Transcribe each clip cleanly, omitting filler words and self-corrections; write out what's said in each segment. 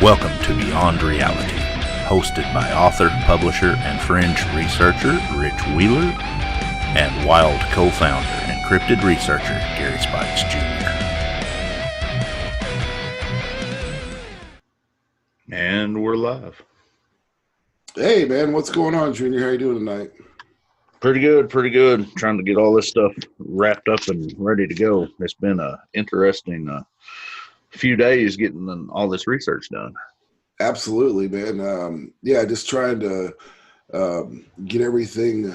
Welcome to Beyond Reality, hosted by author, publisher, and fringe researcher Rich Wheeler and Wild co-founder and cryptid researcher Gary Spikes Jr. And we're live. Hey man, what's going on, Junior? How you doing tonight? Pretty good. Trying to get all this stuff wrapped up and ready to go. It's been a interesting few days getting all this research done. Absolutely, man. Just trying to get everything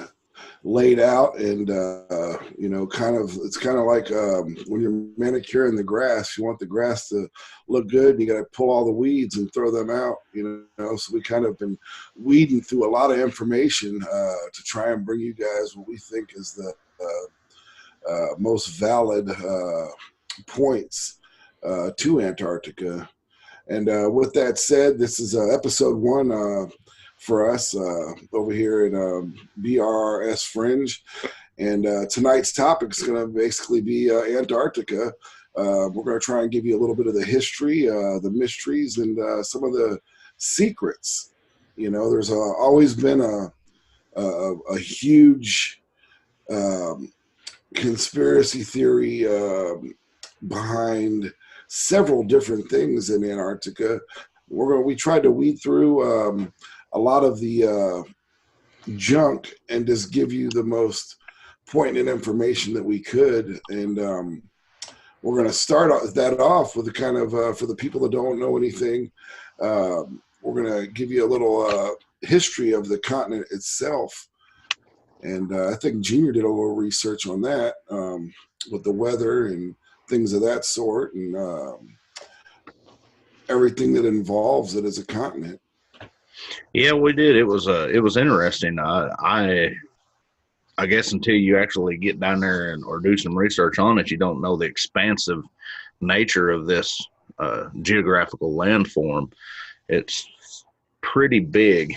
laid out, and it's kind of like when you're manicuring the grass. You want the grass to look good, and you got to pull all the weeds and throw them out. So we kind of been weeding through a lot of information to try and bring you guys what we think is the most valid points to Antarctica. And with that said, this is episode 1 for us over here in BRRS Fringe. And tonight's topic is going to basically be Antarctica. We're going to try and give you a little bit of the history, the mysteries, and some of the secrets. There's always been a huge conspiracy theory behind several different things in Antarctica. We tried to weed through a lot of the junk and just give you the most poignant information that we could. And we're going to start that off with a kind of, for the people that don't know anything, we're going to give you a little history of the continent itself. And I think Junior did a little research on that with the weather and things of that sort, and everything that involves it as a continent. Yeah, we did. It was interesting. I guess until you actually get down there or do some research on it, you don't know the expansive nature of this geographical landform. It's pretty big.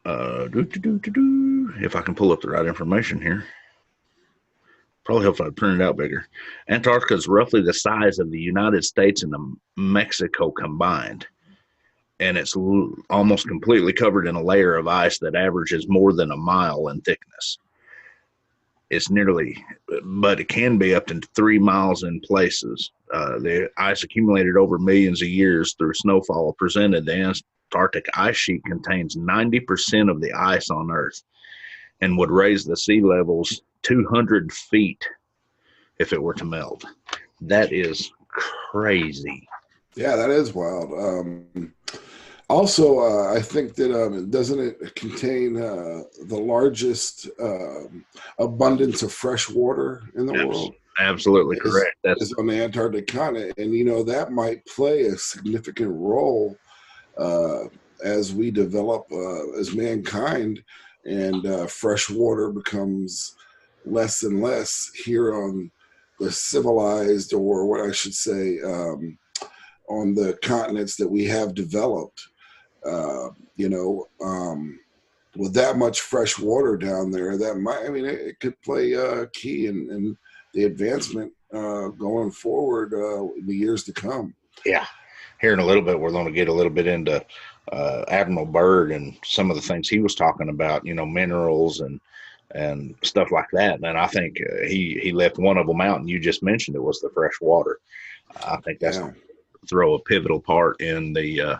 If I can pull up the right information here. Probably help if I print it out bigger. Antarctica is roughly the size of the United States and Mexico combined. And it's almost completely covered in a layer of ice that averages more than a mile in thickness. But it can be up to 3 miles in places. The ice accumulated over millions of years through snowfall presented. The Antarctic ice sheet contains 90% of the ice on Earth and would raise the sea levels 200 feet if it were to melt. That is crazy. Yeah, that is wild. Also, I think that doesn't it contain the largest abundance of fresh water in the world? Absolutely correct. That's on the Antarctic continent. And, that might play a significant role as we develop as mankind, and fresh water becomes less and less here on the civilized, or what I should say, on the continents that we have developed. With that much fresh water down there, it could play a key in the advancement going forward in the years to come. Yeah. Here in a little bit, we're going to get a little bit into Admiral Byrd and some of the things he was talking about, minerals and stuff like that. And I think he left one of them out, and you just mentioned it was the fresh water. I think that's throw a pivotal part in the,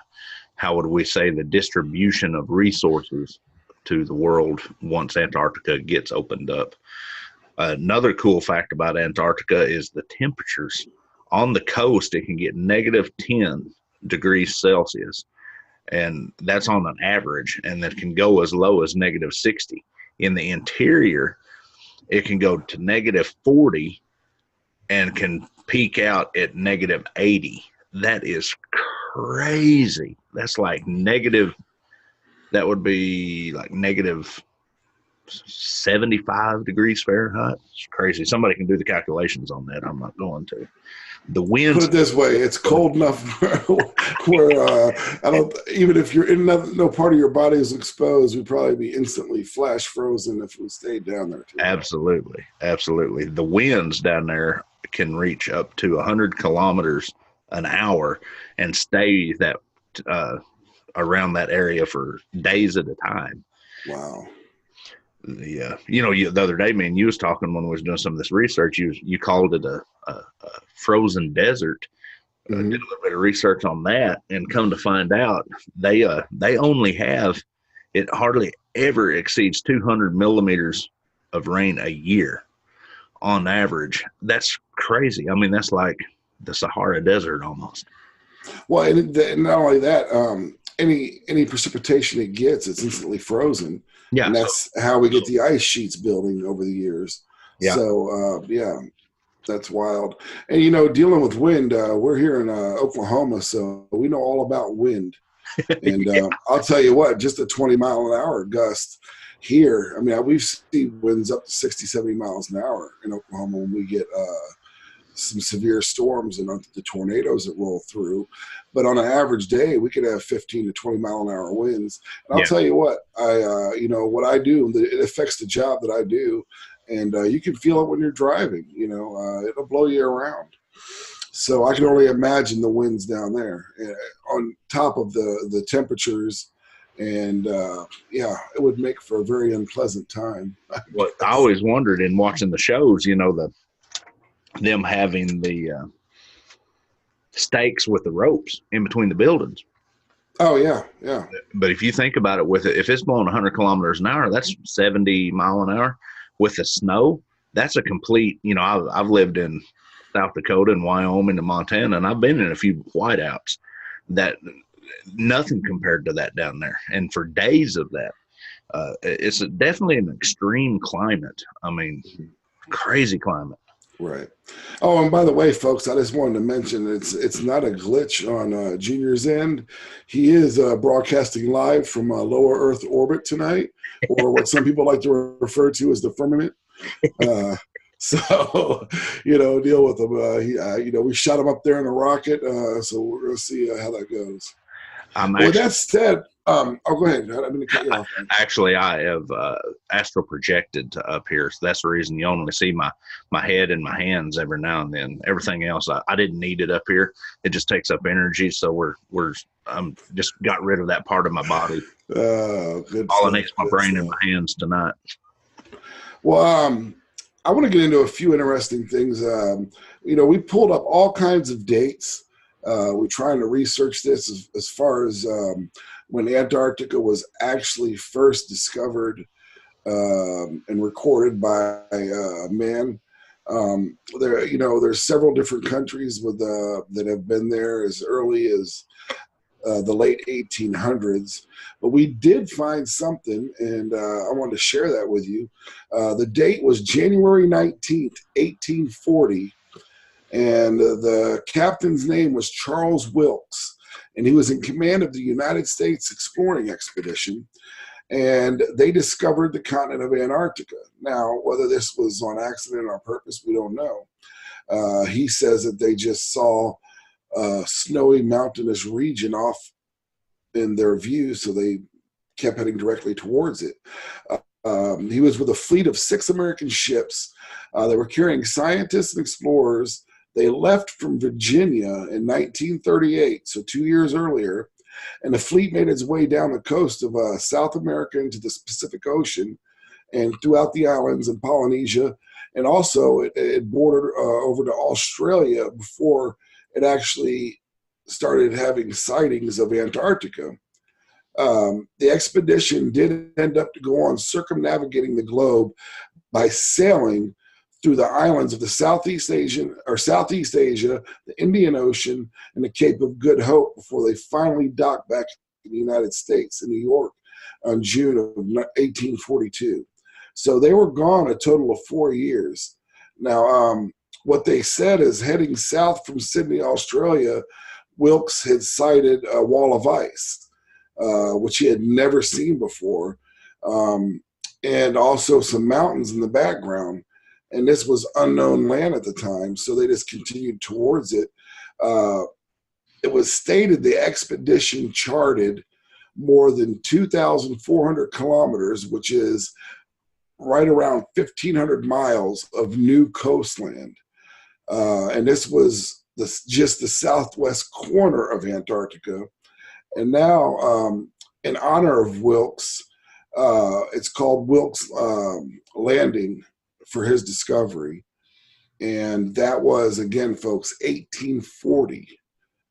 how would we say, the distribution of resources to the world once Antarctica gets opened up. Another cool fact about Antarctica is the temperatures. On the coast, it can get negative 10 degrees Celsius, and that's on an average, and that can go as low as negative 60. In the interior, it can go to negative 40 and can peak out at negative 80. That is crazy. That's like that would be like negative 75 degrees Fahrenheit. It's crazy. Somebody can do the calculations on that. I'm not going to. The winds. Put it this way: it's cold enough where even if you're in no part of your body is exposed, we'd probably be instantly flash frozen if we stayed down there too. Absolutely. The winds down there can reach up to 100 kilometers an hour and stay that uh, around that area for days at a time. Wow. The other day, man, you was talking when we was doing some of this research. You called it a frozen desert. Did a Mm-hmm. little bit of research on that, and come to find out, they only have, it hardly ever exceeds 200 millimeters of rain a year on average. That's crazy. I mean, that's like the Sahara Desert almost. Well, and not only that, any precipitation it gets, it's instantly frozen, Yeah. and So that's how we get the ice sheets building over the years. yeah. So yeah, that's wild. And dealing with wind, we're here in Oklahoma, so we know all about wind. And I'll tell you what, just a 20-mile-an-hour gust here. I mean, we've seen winds up to 60, 70 miles an hour in Oklahoma when we get some severe storms and the tornadoes that roll through. But on an average day, we could have 15 to 20-mile-an-hour winds. And I'll Yeah. tell you what, what I do, it affects the job that I do. And you can feel it when you're driving, it'll blow you around. So I can only imagine the winds down there on top of the temperatures. And it would make for a very unpleasant time. What I always wondered in watching the shows, them having the stakes with the ropes in between the buildings. Oh, yeah, yeah. But if you think about it, if it's blowing 100 kilometers an hour, that's 70 mile an hour. With the snow, that's a complete. I've lived in South Dakota and Wyoming and Montana, and I've been in a few whiteouts. That nothing compared to that down there. And for days of that, it's definitely an extreme climate. I mean, crazy climate. Right. Oh, and by the way, folks, I just wanted to mention it's not a glitch on Junior's end. He is broadcasting live from lower Earth orbit tonight, or what some people like to refer to as the firmament. So, deal with him. We shot him up there in a rocket, so we're going to see how that goes. With that said, go ahead. I didn't mean to cut you off. Actually, I have astral projected to up here, so that's the reason you only see my head and my hands every now and then. Everything else, I didn't need it up here. It just takes up energy, so I'm just got rid of that part of my body. Good. All I need is my brain and my hands tonight. Well, I want to get into a few interesting things. We pulled up all kinds of dates. We're trying to research this as far as when Antarctica was actually first discovered and recorded by man. There's several different countries that have been there as early as the late 1800s. But we did find something, and I wanted to share that with you. The date was January 19th, 1840. And the captain's name was Charles Wilkes, and he was in command of the United States exploring expedition, and they discovered the continent of Antarctica. Now, whether this was on accident or purpose, we don't know. He says that they just saw a snowy mountainous region off in their view, so they kept heading directly towards it. He was with a fleet of 6 American ships. They were carrying scientists and explorers. They left from Virginia in 1938, so 2 years earlier, and the fleet made its way down the coast of South America into the Pacific Ocean and throughout the islands in Polynesia, and also it bordered over to Australia before it actually started having sightings of Antarctica. The expedition did end up to go on circumnavigating the globe by sailing through the islands of the Southeast Asia, the Indian Ocean, and the Cape of Good Hope before they finally docked back in the United States in New York on June of 1842. So they were gone a total of 4 years. Now, what they said is heading south from Sydney, Australia, Wilkes had sighted a wall of ice, which he had never seen before, and also some mountains in the background. And this was unknown land at the time, so they just continued towards it. It was stated the expedition charted more than 2,400 kilometers, which is right around 1,500 miles of new coastland. And this was just the southwest corner of Antarctica. And now, in honor of Wilkes, it's called Wilkes Landing for his discovery. And that was, again, folks, 1840.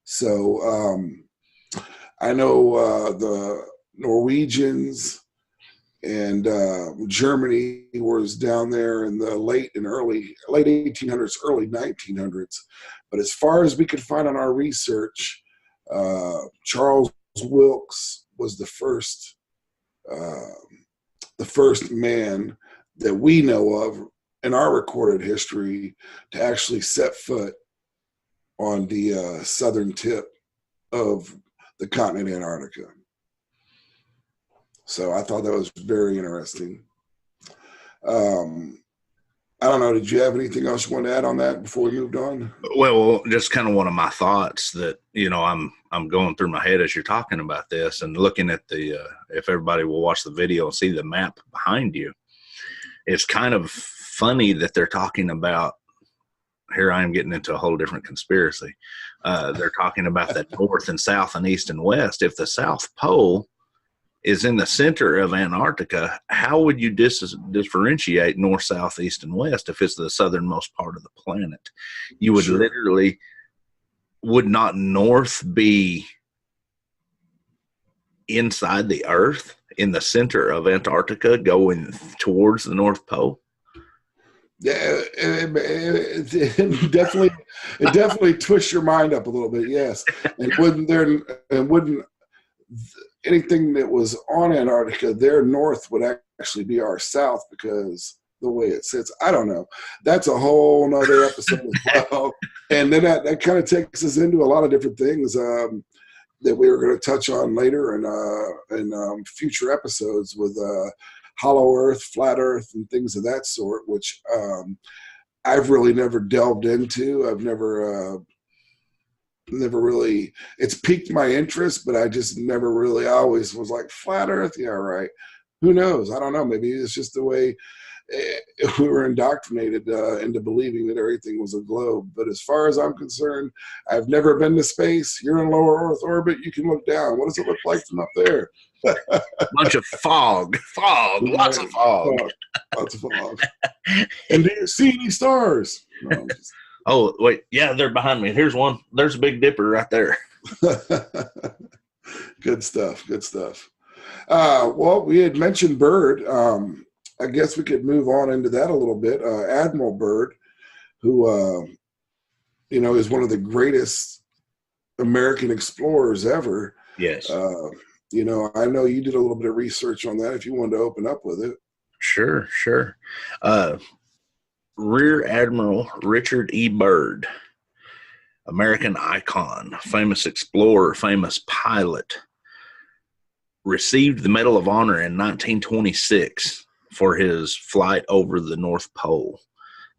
So I know the Norwegians and Germany was down there in the late 1800s, early 1900s. But as far as we could find on our research, Charles Wilkes was the first man that we know of in our recorded history to actually set foot on the southern tip of the continent Antarctica. So I thought that was very interesting. I don't know. Did you have anything else you want to add on that before we moved on? Well, just kind of one of my thoughts that, I'm going through my head as you're talking about this and looking at if everybody will watch the video and see the map behind you, it's kind of funny that they're talking about, here I am getting into a whole different conspiracy. They're talking about that north and south and east and west. If the South Pole is in the center of Antarctica, how would you differentiate north, south, east, and west if it's the southernmost part of the planet? You would literally, would not north be inside the earth in the center of Antarctica going towards the North Pole? Yeah, it definitely twists your mind up a little bit, yes. And wouldn't anything that was on Antarctica, their north would actually be our south because the way it sits. I don't know. That's a whole nother episode as well. And then that kind of takes us into a lot of different things that we were going to touch on later in future episodes with hollow earth, flat earth, and things of that sort, which I've really never delved into. I've never really, it's piqued my interest, but I just never really, I always was like, flat earth, yeah, right. Who knows? I don't know. Maybe it's just the way we were indoctrinated into believing that everything was a globe. But as far as I'm concerned, I've never been to space. You're in lower Earth orbit. You can look down. What does it look like from up there? Bunch of fog, lots of fog. Lots of fog. And do you see any stars? No, oh, wait. Yeah, they're behind me. Here's one. There's a Big Dipper right there. Good stuff. Well, we had mentioned Byrd. I guess we could move on into that a little bit. Admiral Byrd, who, is one of the greatest American explorers ever. Yes. I know you did a little bit of research on that if you wanted to open up with it. Sure. Rear Admiral Richard E. Byrd, American icon, famous explorer, famous pilot, received the Medal of Honor in 1926 for his flight over the North Pole.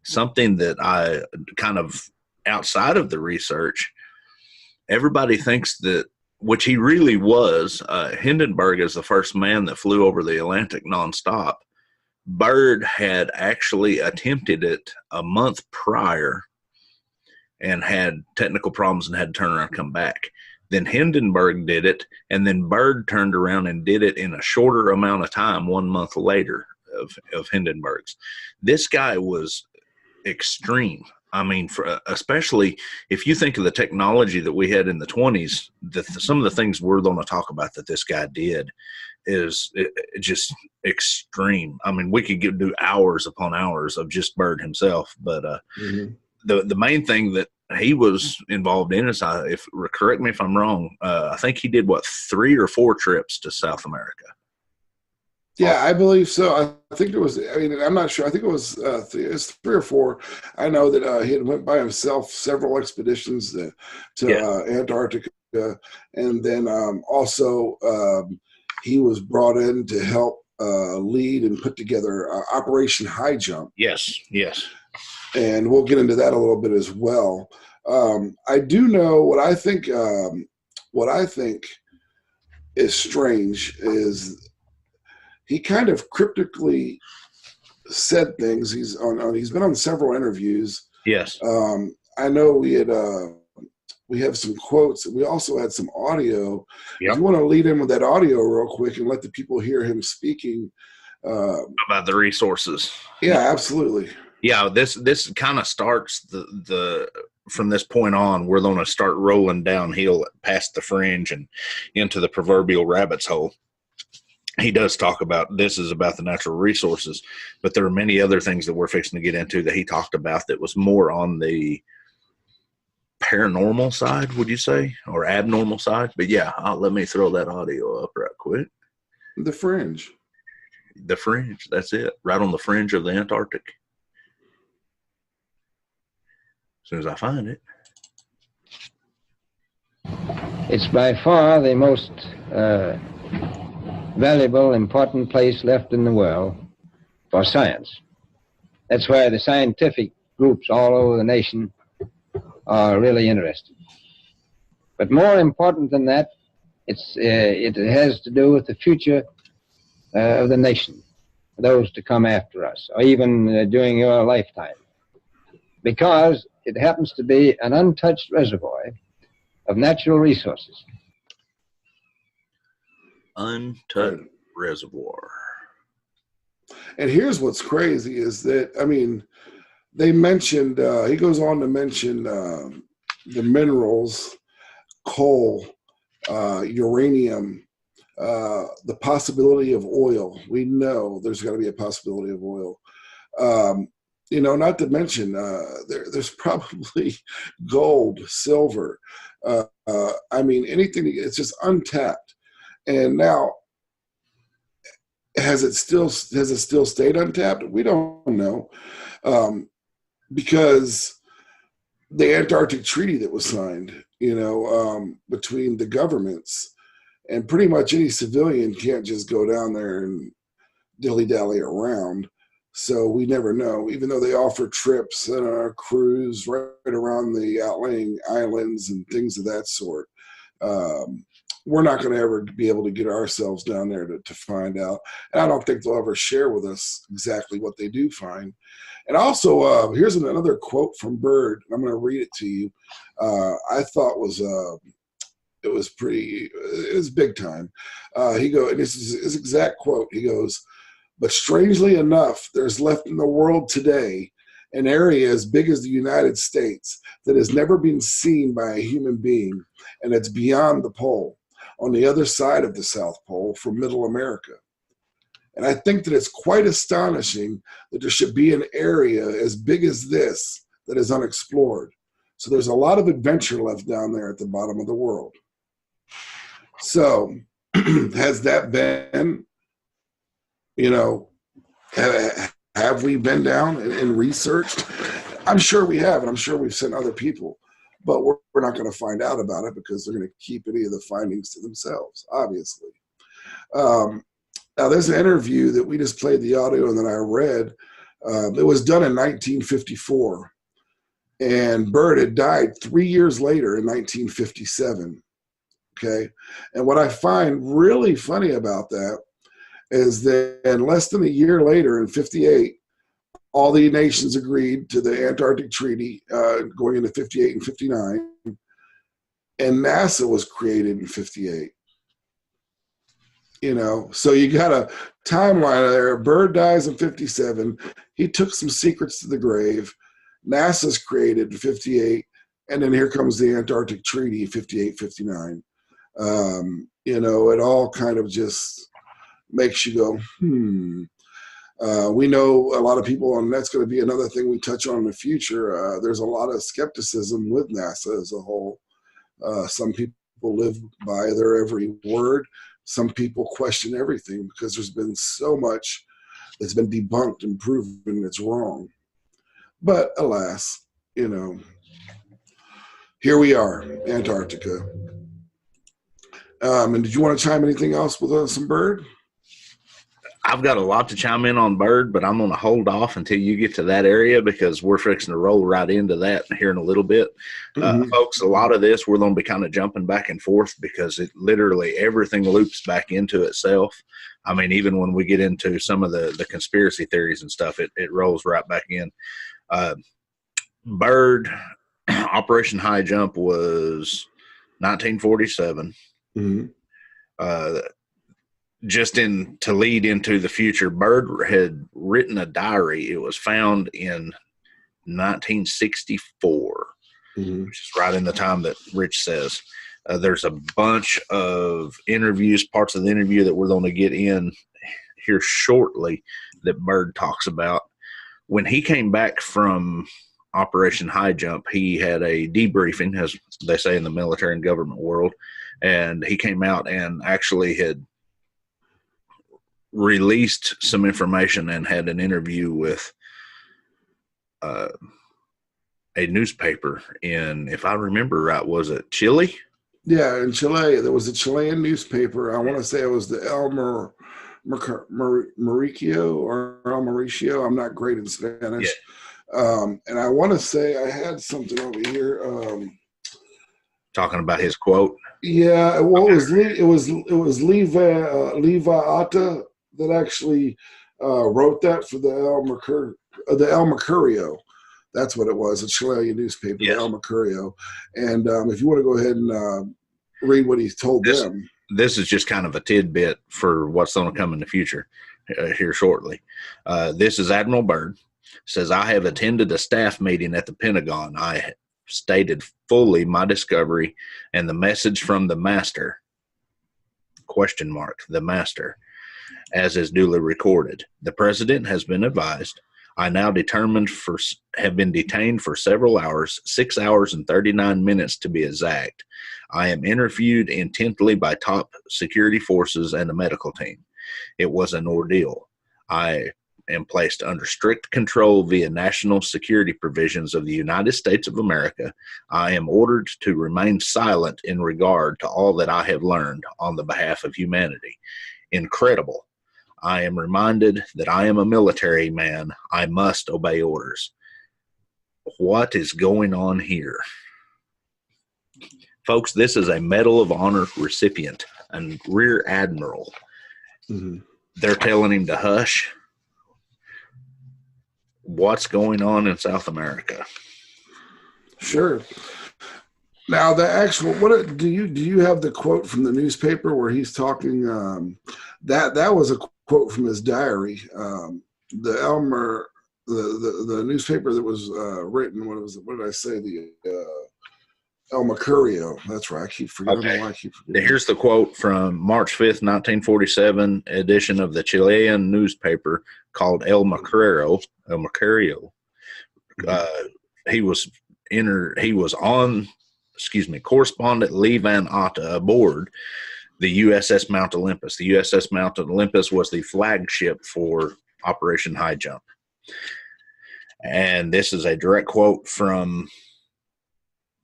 Something that I kind of, outside of the research, everybody thinks that, which he really was, Hindenburg is the first man that flew over the Atlantic nonstop. Byrd had actually attempted it a month prior and had technical problems and had to turn around and come back. Then Hindenburg did it, and then Byrd turned around and did it in a shorter amount of time, 1 month later of Hindenburg's. This guy was extreme. I mean, especially if you think of the technology that we had in the 20s, some of the things we're going to talk about that this guy did is just extreme. I mean, we could do hours upon hours of just Byrd himself, but the main thing that he was involved in is, correct me if I'm wrong, I think he did 3 or 4 trips to South America. Yeah, I believe so. I think it was, I'm not sure. I think it was 3 or 4. I know that he had went by himself several expeditions to Antarctica. And then also he was brought in to help lead and put together Operation High Jump. Yes. And we'll get into that a little bit as well. I do know what I think is strange is he kind of cryptically said things. He's been on several interviews. Yes. I know we have some quotes, and we also had some audio. If Yep. you want to lead in with that audio real quick and let the people hear him speaking. About the resources. Yeah, absolutely. Yeah, this kind of starts the from this point on, we're going to start rolling downhill past the fringe and into the proverbial rabbit's hole. He does talk about this is about the natural resources, but there are many other things that we're fixing to get into that he talked about that was more on the paranormal side, would you say, or abnormal side? But yeah, let me throw that audio up right quick. The fringe. The fringe, that's it, right on the fringe of the Antarctic. As soon as I find it. It's by far the most valuable, important place left in the world for science. That's where the scientific groups all over the nation are really interested. But more important than that, it has to do with the future of the nation, those to come after us, or even during your lifetime. Because it happens to be an untouched reservoir of natural resources. Untouched reservoir. And here's what's crazy is that, I mean, they mentioned, he goes on to mention the minerals, coal, uranium, the possibility of oil. We know there's got to be a possibility of oil. You know, not to mention there's probably gold, silver. I mean, anything. It's just untapped. And now, has it still stayed untapped? We don't know, because the Antarctic Treaty that was signed, you know, between the governments, and pretty much any civilian can't just go down there and dilly-dally around. So we never know, even though they offer trips and a cruise right around the outlying islands and things of that sort. We're not going to ever be able to get ourselves down there to find out. And I don't think they'll ever share with us exactly what they do find. And also, here's another quote from Bird. I'm going to read it to you. I thought it was big time. And this is his exact quote. He goes, "But strangely enough, there's left in the world today an area as big as the United States that has never been seen by a human being, and it's beyond the pole, on the other side of the South Pole from Middle America. And I think that it's quite astonishing that there should be an area as big as this that is unexplored. So there's a lot of adventure left down there at the bottom of the world." So has that been, you know, have we been down and researched? I'm sure we have, and I'm sure we've sent other people, but we're not going to find out about it because they're going to keep any of the findings to themselves, obviously. Now, there's an interview that we just played the audio and that I read. It was done in 1954, and Bird had died 3 years later in 1957. Okay, and what I find really funny about that is that less than a year later, in 58, all the nations agreed to the Antarctic Treaty, going into 58 and 59, and NASA was created in 58. You know, so you got a timeline there. Bird dies in 57. He took some secrets to the grave. NASA's created in 58, and then here comes the Antarctic Treaty, 58, 59. You know, it all kind of just makes you go, we know a lot of people, and that's going to be another thing we touch on in the future. There's a lot of skepticism with NASA as a whole. Some people live by their every word. Some people question everything because there's been so much that's been debunked and proven it's wrong. But alas, you know, here we are, Antarctica. And did you want to chime anything else with some Bird? I've got a lot to chime in on Bird, but I'm going to hold off until you get to that area because we're fixing to roll right into that here in a little bit. Folks, a lot of this, we're going to be kind of jumping back and forth because it literally everything loops back into itself. I mean, even when we get into some of the conspiracy theories and stuff, it rolls right back in. Bird Operation High Jump was 1947. Mm-hmm. Just to lead into the future, Byrd had written a diary. It was found in 1964, Mm-hmm. which is right in the time that Rich says. There's a bunch of interviews, parts of the interview that we're going to get in here shortly that Byrd talks about. When he came back from Operation High Jump, he had a debriefing, as they say in the military and government world, and he came out and actually had released some information and had an interview with a newspaper in, if I remember right, was it Chile? Yeah, in Chile, there was a Chilean newspaper. I want to say it was the El Mauricio or El Mauricio. I'm not great in Spanish. Yeah. And I want to say I had something over here. Talking about his quote. Yeah, well, it was Levi Atta that actually wrote that for the El Mercurio. That's what it was, a Chilean newspaper, Yes. the El Mercurio. And if you want to go ahead and read what he told them. This is just kind of a tidbit for what's going to come in the future here shortly. This is Admiral Byrd. Says, I have attended a staff meeting at the Pentagon. I stated fully my discovery and the message from the master, the master, as is duly recorded. The president has been advised. I now have been detained for several hours, 6 hours and 39 minutes to be exact. I am interviewed intently by top security forces and the medical team. It was an ordeal. I am placed under strict control via national security provisions of the United States of America. I am ordered to remain silent in regard to all that I have learned on the behalf of humanity. Incredible. I am reminded that I am a military man. I must obey orders. What is going on here? Folks, this is a Medal of Honor recipient, a Rear Admiral. Mm-hmm. They're telling him to hush. What's going on in South America? Sure. Now, the actual, what do you have the quote from the newspaper where he's talking? That was a quote from his diary. The Elmer, the newspaper that was written. What did I say? The El Mercurio. That's right. I keep forgetting. Okay. Why I keep forgetting. Here's the quote from March 5th, 1947 edition of the Chilean newspaper called El Mercurio. He was on, Correspondent Lee Van Atta aboard the USS Mount Olympus. The USS Mount Olympus was the flagship for Operation High Jump. And this is a direct quote from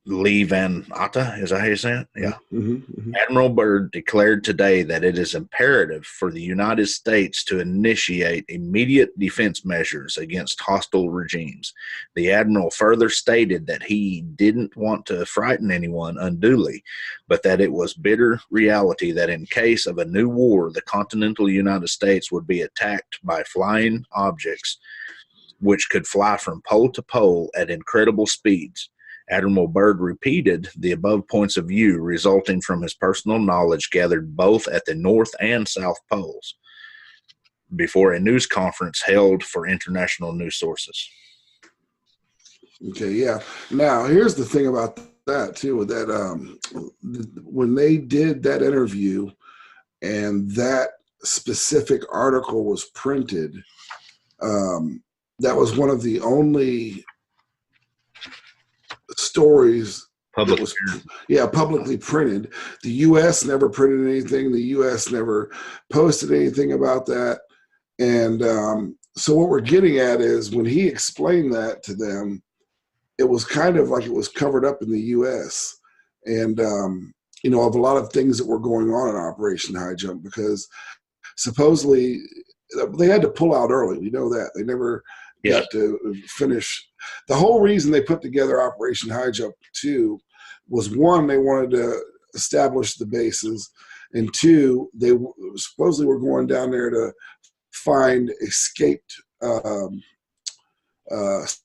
Lee Van Atta. Is that how you say it? Yeah. Mm-hmm, mm-hmm. Admiral Byrd declared today that it is imperative for the United States to initiate immediate defense measures against hostile regimes. The Admiral further stated that he didn't want to frighten anyone unduly, but that it was bitter reality that in case of a new war, the continental United States would be attacked by flying objects which could fly from pole to pole at incredible speeds. Admiral Byrd repeated the above points of view resulting from his personal knowledge gathered both at the North and South Poles before a news conference held for international news sources. Okay, yeah. Now, here's the thing about that, too, with that when they did that interview and that specific article was printed, that was one of the only stories publicly printed. The U.S. never printed anything. The U.S. never posted anything about that. And so what we're getting at is when he explained that to them, it was kind of like it was covered up in the U.S. and, of a lot of things that were going on in Operation High Jump, because supposedly they had to pull out early. We know that. They never got to finish. The whole reason they put together Operation High Jump 2 was, one, they wanted to establish the bases, and two, they supposedly were going down there to find escaped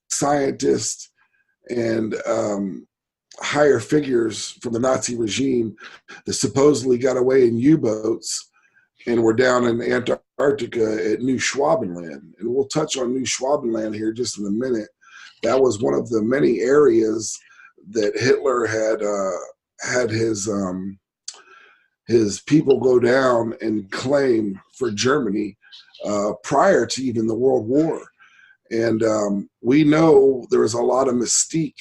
scientists and higher figures from the Nazi regime that supposedly got away in U-boats and were down in Antarctica at New Schwabenland. And we'll touch on New Schwabenland here just in a minute. That was one of the many areas that Hitler had his people go down and claim for Germany prior to even the World War. And we know there was a lot of mystique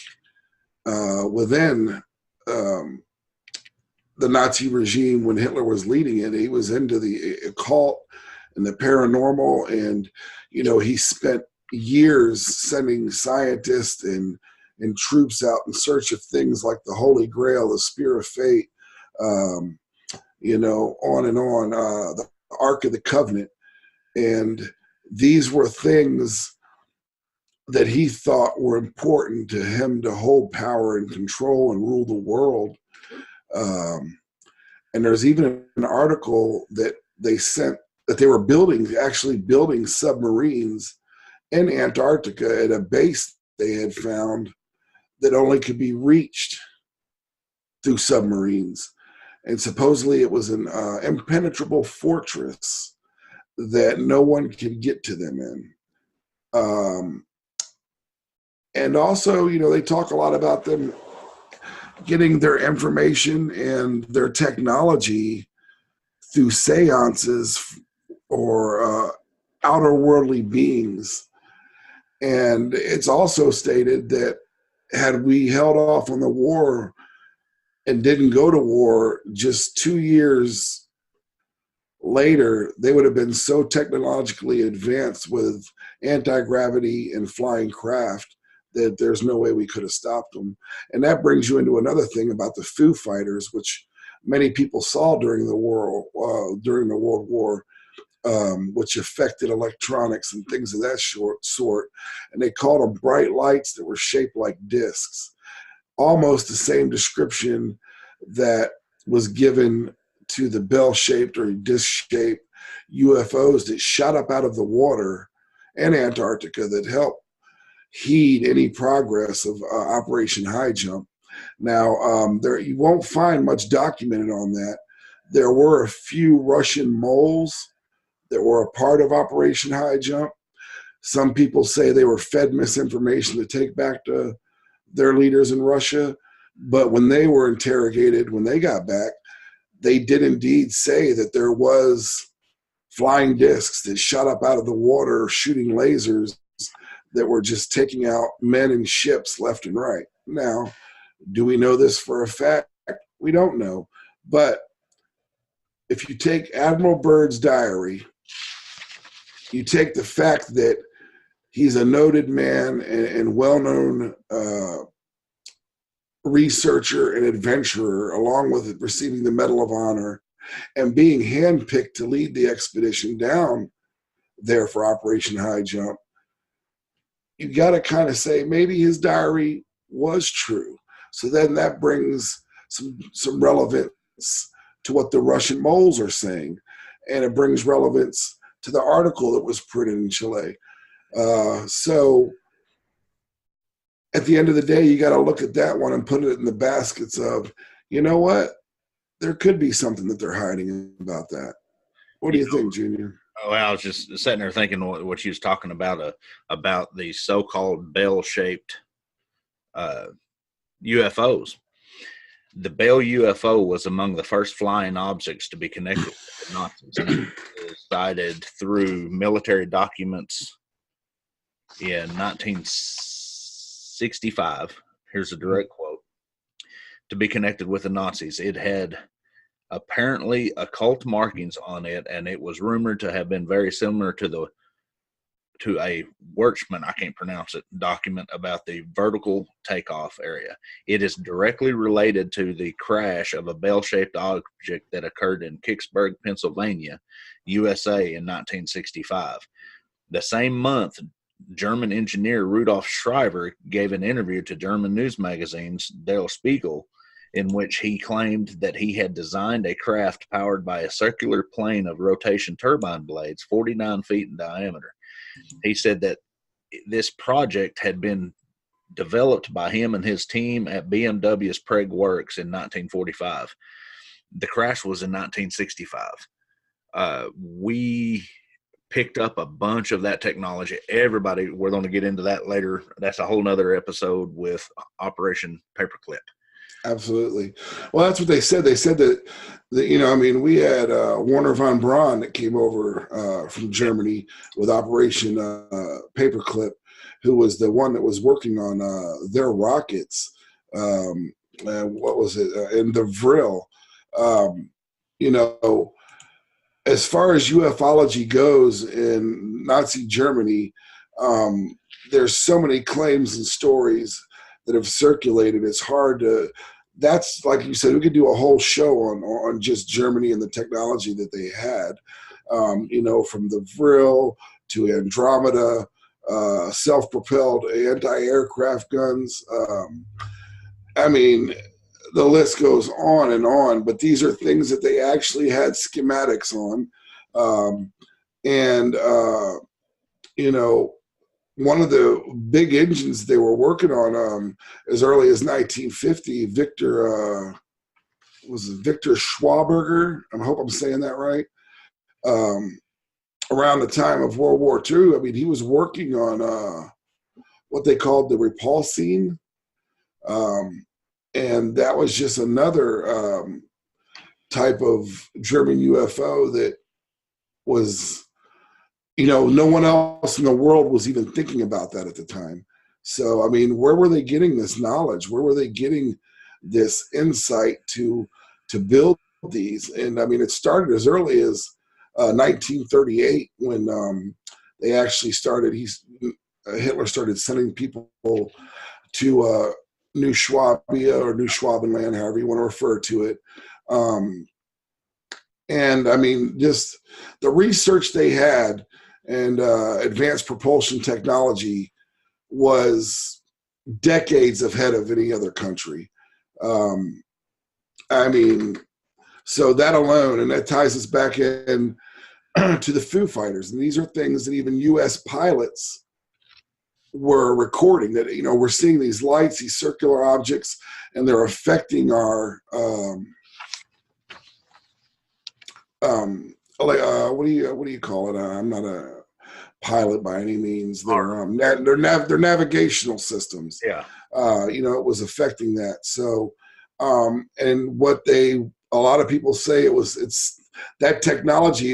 within the Nazi regime when Hitler was leading it. He was into the occult and the paranormal, and he spent years sending scientists and troops out in search of things like the Holy Grail, the Spear of Fate, on and on, the Ark of the Covenant. And these were things that he thought were important to him to hold power and control and rule the world. And there's even an article that they sent that they were actually building submarines in Antarctica at a base they had found that only could be reached through submarines. And supposedly it was an impenetrable fortress that no one could get to them in. And also, they talk a lot about them getting their information and their technology through seances or outer worldly beings. And it's also stated that had we held off on the war and didn't go to war, just 2 years later, they would have been so technologically advanced with anti-gravity and flying craft that there's no way we could have stopped them. And that brings you into another thing about the Foo Fighters, which many people saw during the World War, which affected electronics and things of that sort. And they called them bright lights that were shaped like discs. Almost the same description that was given to the bell-shaped or disc-shaped UFOs that shot up out of the water in Antarctica that helped heed any progress of Operation High Jump. Now, you won't find much documented on that. There were a few Russian moles that were a part of Operation High Jump. Some people say they were fed misinformation to take back to their leaders in Russia. But when they were interrogated, when they got back, they did indeed say that there was flying discs that shot up out of the water, shooting lasers that were just taking out men and ships left and right. Now, do we know this for a fact? We don't know. But if you take Admiral Byrd's diary, you take the fact that he's a noted man and well-known researcher and adventurer, along with receiving the Medal of Honor and being handpicked to lead the expedition down there for Operation High Jump, you got to kind of say maybe his diary was true. So then that brings some relevance to what the Russian moles are saying, and it brings relevance to the article that was printed in Chile. So at the end of the day, you got to look at that one and put it in the baskets of, you know what? There could be something that they're hiding about that. What do you think, Junior? Well, I was just sitting there thinking what you was talking about the so-called bell-shaped UFOs. The Bell UFO was among the first flying objects to be connected with the Nazis. It was cited through military documents in 1965. Here's a direct quote. To be connected with the Nazis. It had apparently occult markings on it, and it was rumored to have been very similar to a Wirchman, I can't pronounce it, document about the vertical takeoff area. It is directly related to the crash of a bell-shaped object that occurred in Kicksburg, Pennsylvania, USA in 1965. The same month, German engineer Rudolf Schreiber gave an interview to German news magazines Der Spiegel, in which he claimed that he had designed a craft powered by a circular plane of rotation turbine blades 49 feet in diameter. He said that this project had been developed by him and his team at BMW's Prague Works in 1945. The crash was in 1965. We picked up a bunch of that technology. Everybody, we're going to get into that later. That's a whole nother episode with Operation Paperclip. Absolutely. Well, that's what they said. They said that we had Werner von Braun that came over from Germany with Operation Paperclip, who was the one that was working on their rockets. What was it? In the Vril. As far as ufology goes in Nazi Germany, there's so many claims and stories that have circulated. It's hard to, that's like you said, we could do a whole show on just Germany and the technology that they had, from the Vril to Andromeda, self-propelled anti-aircraft guns. The list goes on, but these are things that they actually had schematics on. One of the big engines they were working on as early as 1950, Victor Schwaberger, I hope I'm saying that right, around the time of World War II. He was working on what they called the repulsine. And that was just another type of German UFO that was, no one else in the world was even thinking about that at the time. So, where were they getting this knowledge? Where were they getting this insight to build these? And it started as early as 1938 when they actually started, Hitler started sending people to New Schwabia or New Schwabenland, however you want to refer to it. Just the research they had and advanced propulsion technology was decades ahead of any other country. So that alone, and that ties us back in to the Foo Fighters. And these are things that even U.S. pilots were recording, that we're seeing these lights, these circular objects, and they're affecting our what do you call it? I'm not a pilot by any means. They're navigational systems. Yeah. It was affecting that. So and what a lot of people say it's that technology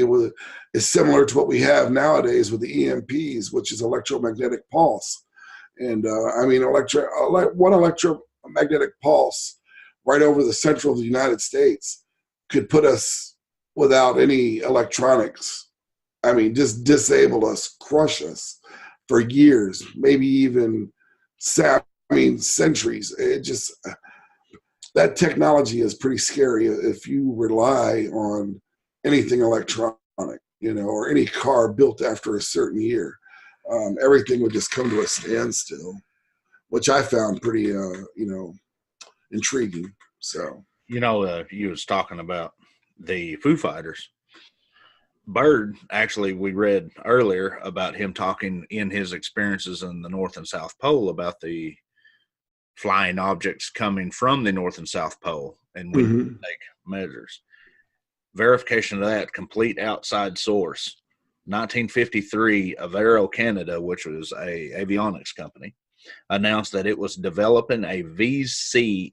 is similar to what we have nowadays with the EMPs, which is electromagnetic pulse. And one electromagnetic pulse right over the central of the United States could put us without any electronics. Just disable us, crush us for years, maybe even centuries. That technology is pretty scary if you rely on anything electronic, or any car built after a certain year. Everything would just come to a standstill, which I found pretty, intriguing. So, you was talking about the Foo Fighters. Bird, actually, we read earlier about him talking in his experiences in the North and South Pole about the flying objects coming from the North and South Pole, and we take measures. Verification of that, complete outside source. 1953, Avero Canada, which was a avionics company, announced that it was developing a BZ-9AV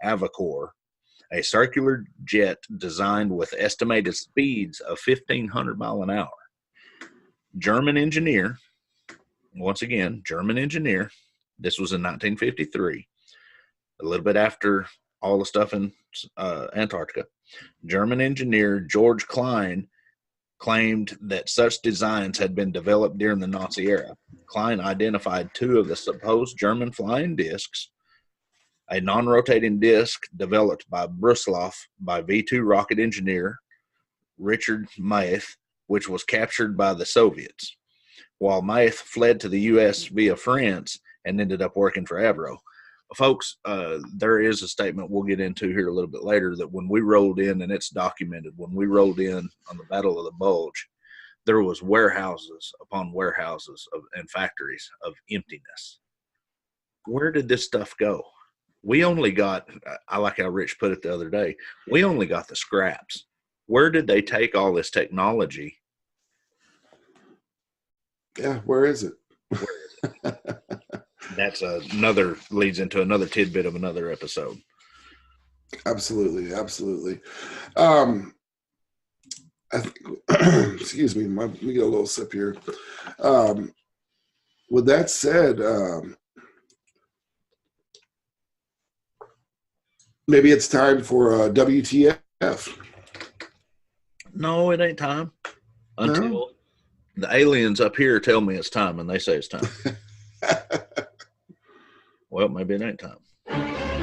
Avacor, a circular jet designed with estimated speeds of 1,500 miles an hour. German engineer, once again, German engineer. This was in 1953, a little bit after all the stuff in Antarctica. German engineer George Klein claimed that such designs had been developed during the Nazi era. Klein identified two of the supposed German flying discs, a non-rotating disc developed by Brusilov by V-2 rocket engineer Richard Maeth, which was captured by the Soviets, while Maeth fled to the U.S. via France and ended up working for Avro. Folks, there is a statement we'll get into here a little bit later that when we rolled in, and it's documented, when we rolled in on the Battle of the Bulge, there was warehouses upon warehouses and factories of emptiness. Where did this stuff go? We only got, I like how Rich put it the other day, we only got the scraps. Where did they take all this technology? Yeah, where is it? That's another, leads into another tidbit of another episode. Absolutely, absolutely. I think, excuse me, let me get a little sip here. With that said, maybe it's time for WTF. No, it ain't time until No? the aliens up here tell me it's time, and they say it's time. Well, maybe it ain't time.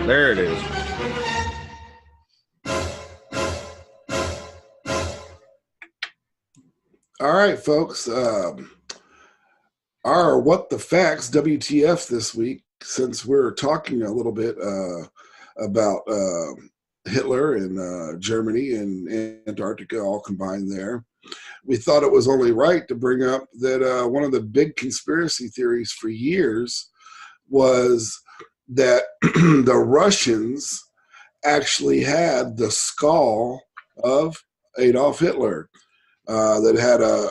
There it is. All right, folks. Our What the Facts WTF this week, since we're talking a little bit about Hitler and Germany and Antarctica all combined there, we thought it was only right to bring up that one of the big conspiracy theories for years was that the Russians actually had the skull of Adolf Hitler that had a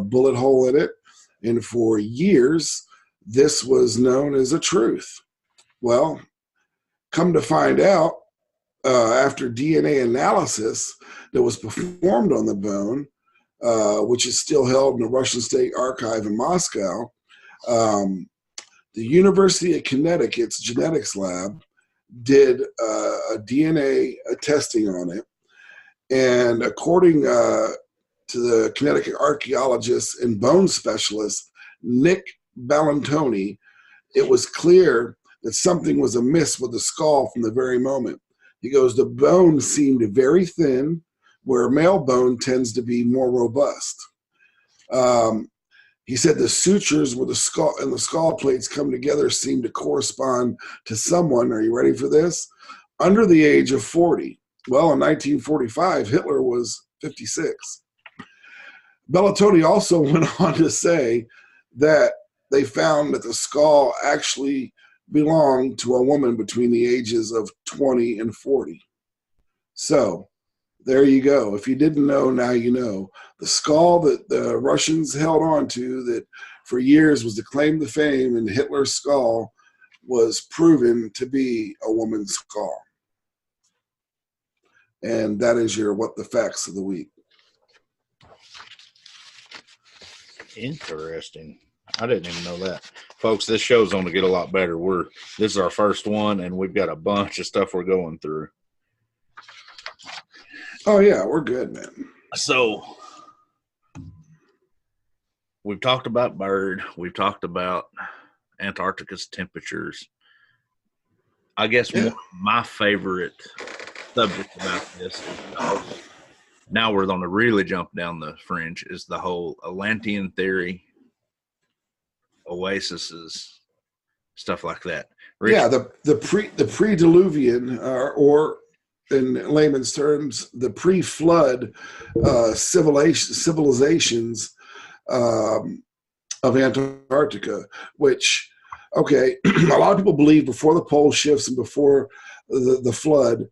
bullet hole in it. And for years, this was known as a truth. Well, come to find out, after DNA analysis that was performed on the bone, which is still held in the Russian State Archive in Moscow, the University of Connecticut's genetics lab did a DNA testing on it. And according to the Connecticut archaeologist and bone specialist, Nick Ballantoni, it was clear that something was amiss with the skull from the very moment. He goes, the bone seemed very thin, where male bone tends to be more robust. He said the sutures where the skull and the skull plates come together seem to correspond to someone, are you ready for this? Under the age of 40. Well, in 1945, Hitler was 56. Bellantoni also went on to say that they found that the skull actually belonged to a woman between the ages of 20 and 40. So there you go. If you didn't know, now you know. The skull that the Russians held on to that for years was the claim to fame, and Hitler's skull was proven to be a woman's skull. And that is your What the Facts of the week. Interesting. I didn't even know that. Folks, this show's going to get a lot better. This is our first one, and we've got a bunch of stuff we're going through. Oh, yeah, we're good, man. So, we've talked about Bird. We've talked about Antarctica's temperatures. I guess one of my favorite subject about this is now we're going to really jump down the fringe is the whole Atlantean theory, oases, stuff like that. Rich? Yeah, the pre-diluvian or in layman's terms, the pre-flood civilizations of Antarctica, which, okay, a lot of people believe before the pole shifts and before the flood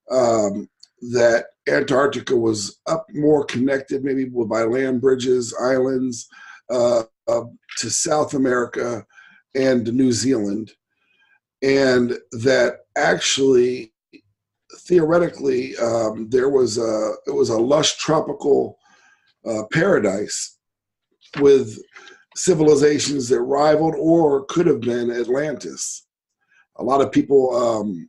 that Antarctica was up more connected, maybe by land bridges, islands, to South America and New Zealand, and that actually, theoretically, it was a lush tropical paradise with civilizations that rivaled or could have been Atlantis. A lot of people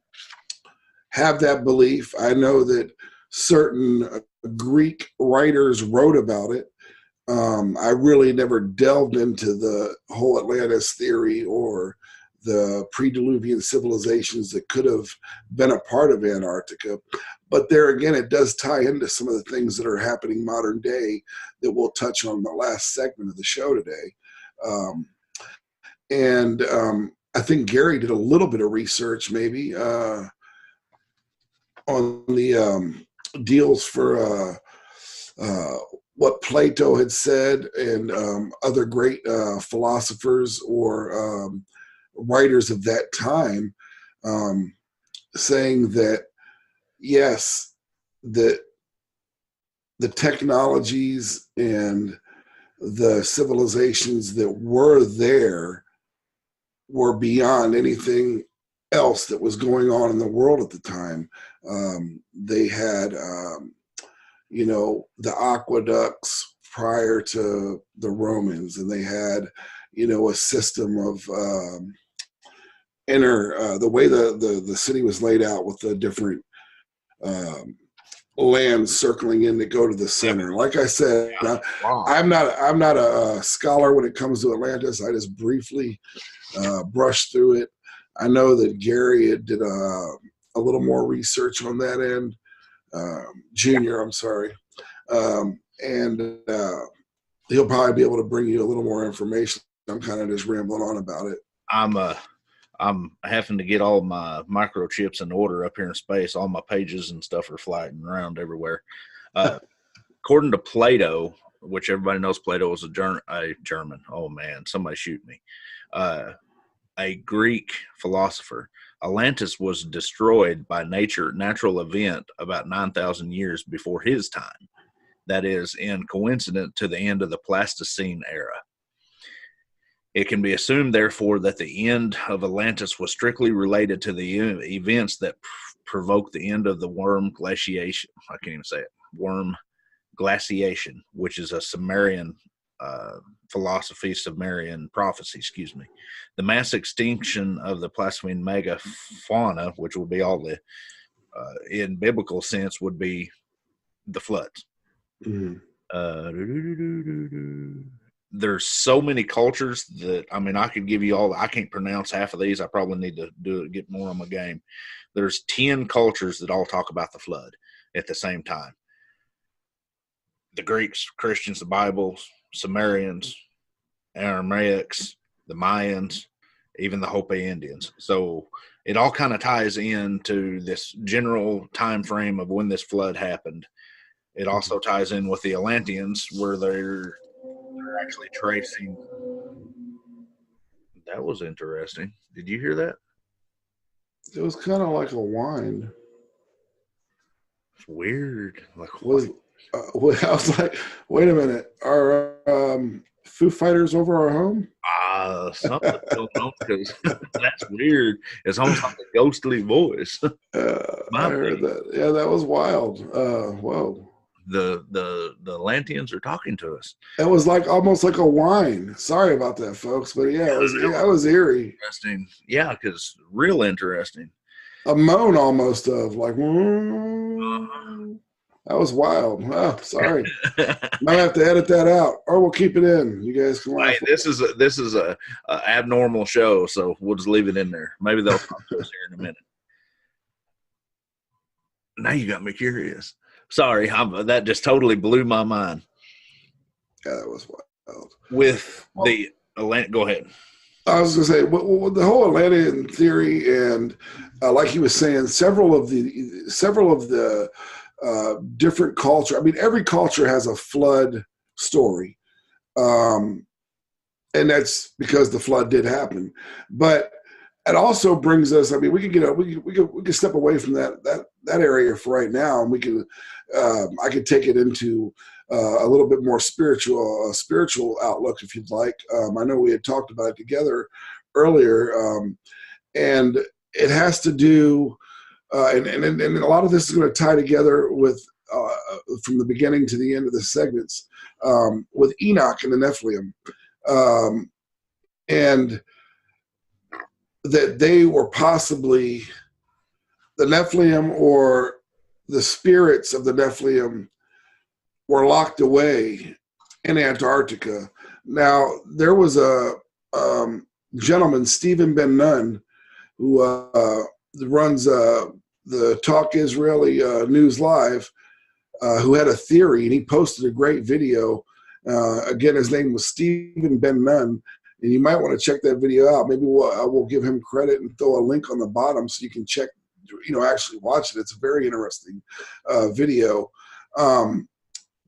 have that belief. I know that certain Greek writers wrote about it. I really never delved into the whole Atlantis theory or the pre-diluvian civilizations that could have been a part of Antarctica. But there again, it does tie into some of the things that are happening modern day that we'll touch on in the last segment of the show today. I think Gary did a little bit of research maybe on the deals for what Plato had said and other great philosophers or writers of that time, saying that yes, that the technologies and the civilizations that were there were beyond anything else that was going on in the world at the time. They had, the aqueducts prior to the Romans, and they had, a system of the way the city was laid out with the different lands circling in that go to the center. Like I said, I'm not a scholar when it comes to Atlantis. I just briefly brushed through it. I know that Gary did a little more research on that end. Junior, I'm sorry. And he'll probably be able to bring you a little more information. I'm kind of just rambling on about it. I'm having to get all my microchips in order up here in space. All my pages and stuff are flying around everywhere. According to Plato, which everybody knows Plato was a German. Oh man, somebody shoot me. A Greek philosopher. Atlantis was destroyed by natural event about 9,000 years before his time. That is in coincident to the end of the Pleistocene era. It can be assumed, therefore, that the end of Atlantis was strictly related to the events that provoked the end of the worm glaciation. I can't even say it. Worm glaciation, which is a Sumerian philosophy, Sumerian prophecy, excuse me. The mass extinction of the Pleistocene megafauna, which would be all the, in biblical sense, would be the floods. Mm-hmm. There's so many cultures that, I could give you all, I can't pronounce half of these. I probably need to get more on my game. There's 10 cultures that all talk about the flood at the same time. The Greeks, Christians, the Bible, Sumerians, Aramaics, the Mayans, even the Hopi Indians. So it all kind of ties into this general time frame of when this flood happened. It also ties in with the Atlanteans, where they're actually tracing. That was interesting. Did you hear that? It was kind of like a whine. It's weird. Like I was like, wait a minute. Are Foo Fighters over our home? Something going on, because that's weird. It's almost like a ghostly voice. I heard that. Yeah, that was wild. Whoa. The Atlanteans are talking to us. It was almost like a whine. Sorry about that, folks, but yeah, that was eerie. Interesting. Yeah, because real interesting. A moan almost of like. That was wild. Oh, sorry. Might have to edit that out, or we'll keep it in. You guys can laugh. Hey, this is a abnormal show, so we'll just leave it in there. Maybe they'll talk to us here in a minute. Now you got me curious. Sorry, that just totally blew my mind. Yeah, that was wild. Go ahead. I was going to say, the whole Atlantean theory, and like he was saying, several of the different culture. Every culture has a flood story, and that's because the flood did happen. But it also brings us. We could step away from that area for right now, and we can. I could take it into a little bit more spiritual outlook, if you'd like. I know we had talked about it together earlier, and it has to do. And a lot of this is going to tie together with from the beginning to the end of the segments with Enoch and the Nephilim, and that they were possibly the Nephilim, or the spirits of the Nephilim were locked away in Antarctica. Now, there was a gentleman, Stephen Ben Nun, who runs the Talk Israeli News Live, who had a theory, and he posted a great video. Again, his name was Stephen Ben Nun, and you might want to check that video out. Maybe I will give him credit and throw a link on the bottom so you can check, actually watch it. It's a very interesting video.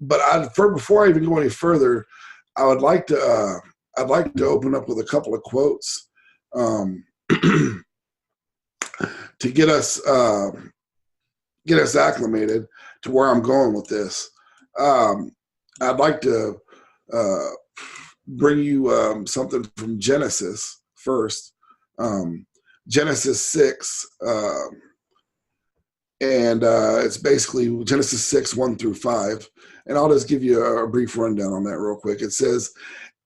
but before I even go any further, I would like to I'd like to open up with a couple of quotes to get us acclimated to where I'm going with this. I'd like to bring you something from Genesis first. Genesis 6, and it's basically Genesis 6, 1 through 5. And I'll just give you a brief rundown on that real quick. It says,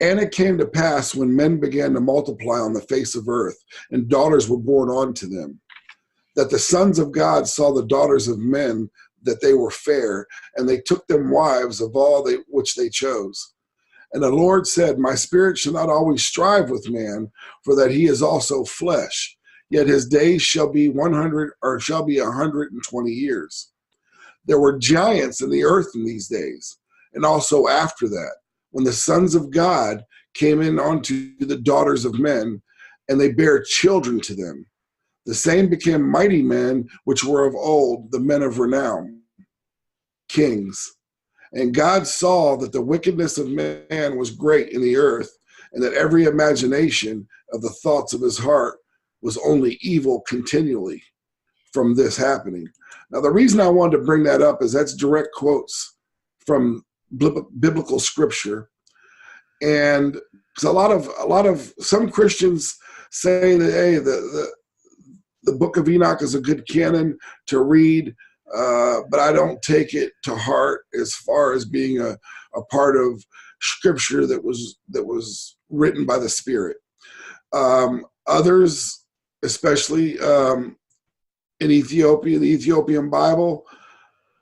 "And it came to pass when men began to multiply on the face of earth, and daughters were born unto them, that the sons of God saw the daughters of men, that they were fair, and they took them wives of all which they chose. And the Lord said, My spirit shall not always strive with man, for that he is also flesh. Yet his days shall be 120 years. There were giants in the earth in these days, and also after that, when the sons of God came in unto the daughters of men, and they bare children to them. The same became mighty men which were of old, the men of renown, kings. And God saw that the wickedness of man was great in the earth, and that every imagination of the thoughts of his heart was only evil continually from this happening." Now, the reason I wanted to bring that up is that's direct quotes from biblical scripture. And because a lot of some Christians say that, hey, the book of Enoch is a good canon to read, but I don't take it to heart as far as being a part of scripture that was written by the Spirit. Others, especially in Ethiopia, the Ethiopian Bible,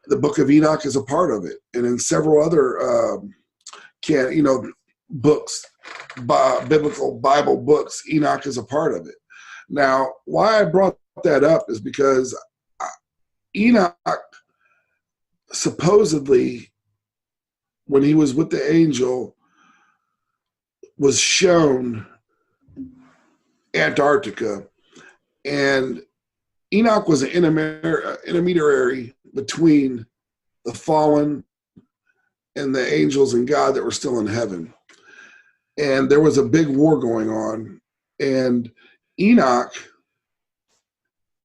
the book of Enoch is a part of it. And in several other books, biblical Bible books, Enoch is a part of it. Now, why I brought that up is because Enoch supposedly, when he was with the angel, was shown Antarctica, and Enoch was an intermediary between the fallen and the angels and God that were still in heaven. And there was a big war going on, and Enoch,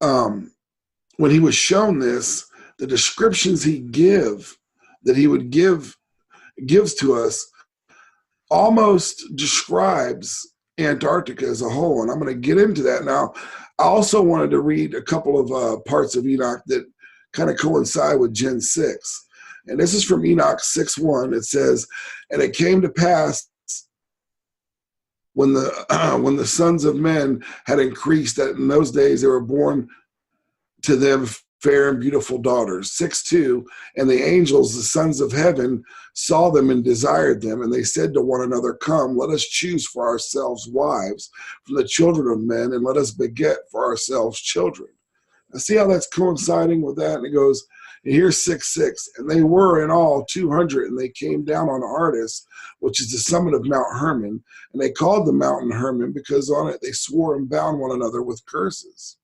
when he was shown this, the descriptions he gives to us almost describes Antarctica as a whole. And I'm going to get into that now. I also wanted to read a couple of parts of Enoch that kind of coincide with Gen 6. And this is from Enoch 6:1. It says, "And it came to pass when the sons of men had increased, that in those days they were born to them fair and beautiful daughters." 6:2, "And the angels, the sons of heaven, saw them and desired them, and they said to one another, Come, let us choose for ourselves wives from the children of men, and let us beget for ourselves children." Now see how that's coinciding with that? And it goes, and here's 6:6, "And they were in all 200, and they came down on Ardis, which is the summit of Mount Hermon, and they called the mountain Hermon, because on it they swore and bound one another with curses."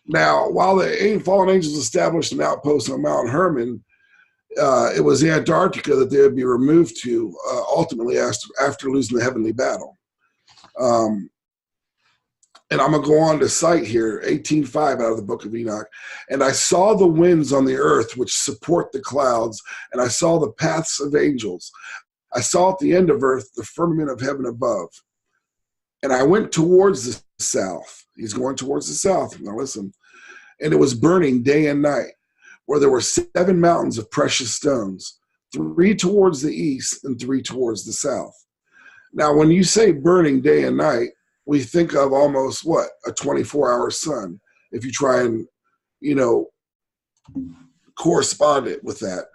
Now, while the fallen angels established an outpost on Mount Hermon, it was Antarctica that they would be removed to ultimately after losing the heavenly battle. And I'm going to go on to cite here, 18:5 out of the book of Enoch. "And I saw the winds on the earth which support the clouds, and I saw the paths of angels. I saw at the end of earth the firmament of heaven above. And I went towards the south." He's going towards the south. Now listen. "And it was burning day and night, where there were 7 mountains of precious stones, 3 towards the east and 3 towards the south." Now, when you say burning day and night, we think of almost what? A 24-hour sun, if you try and, correspond it with that.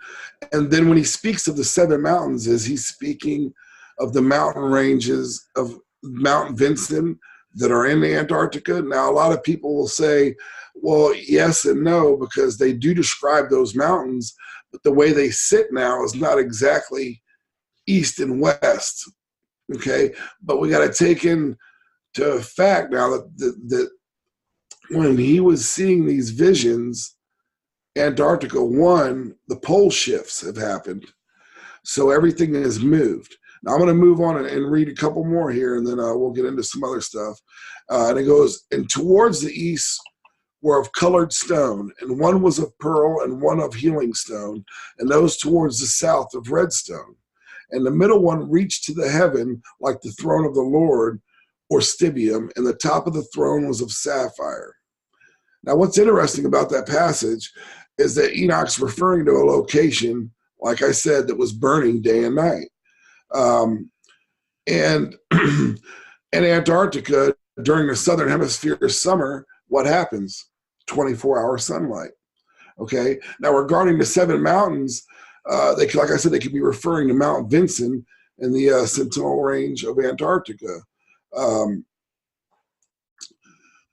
And then when he speaks of the 7 mountains, is he speaking of the mountain ranges of Mount Vincent that are in Antarctica? Now, a lot of people will say, well, yes and no, because they do describe those mountains, but the way they sit now is not exactly east and west. Okay, but we got to take into fact now that when he was seeing these visions, Antarctica, one, the pole shifts have happened. So everything has moved. Now I'm going to move on and read a couple more here, and then we'll get into some other stuff. And it goes, and towards the east were of colored stone, and one was of pearl and one of healing stone, and those towards the south of red stone. And the middle one reached to the heaven like the throne of the Lord, or stibium, and the top of the throne was of sapphire. Now what's interesting about that passage is that Enoch's referring to a location, like I said, that was burning day and night. And in Antarctica, during the southern hemisphere summer, what happens? 24-hour sunlight. Okay. Now, regarding the 7 mountains, like I said, they could be referring to Mount Vincent in the Sentinel Range of Antarctica.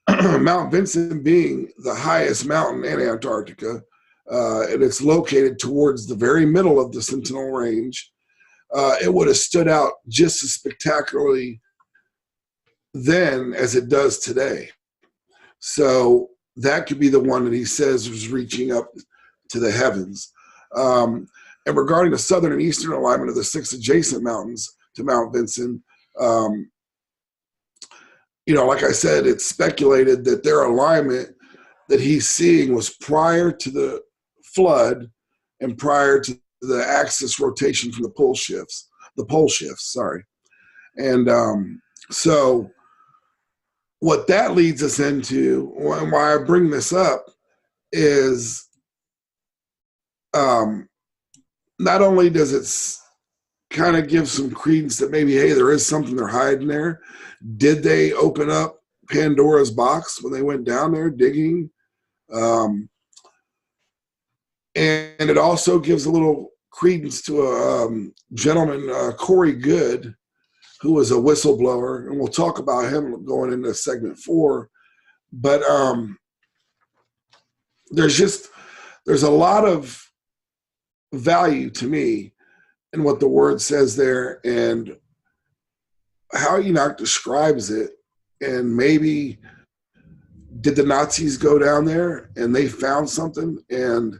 Mount Vincent being the highest mountain in Antarctica, and it's located towards the very middle of the Sentinel Range. It would have stood out just as spectacularly then as it does today. So that could be the one that he says was reaching up to the heavens. And regarding the southern and eastern alignment of the 6 adjacent mountains to Mount Vincent, like I said, it's speculated that their alignment that he's seeing was prior to the flood and prior to the axis rotation from the pole shifts, sorry. And so what that leads us into, and why I bring this up, is not only does it kind of give some credence that maybe, hey, there is something they're hiding there. Did they open up Pandora's box when they went down there digging? And it also gives a little credence to a gentleman, Corey Good, who was a whistleblower, and we'll talk about him going into segment 4. But there's a lot of value to me in what the word says there and how Enoch describes it. And maybe did the Nazis go down there and they found something, and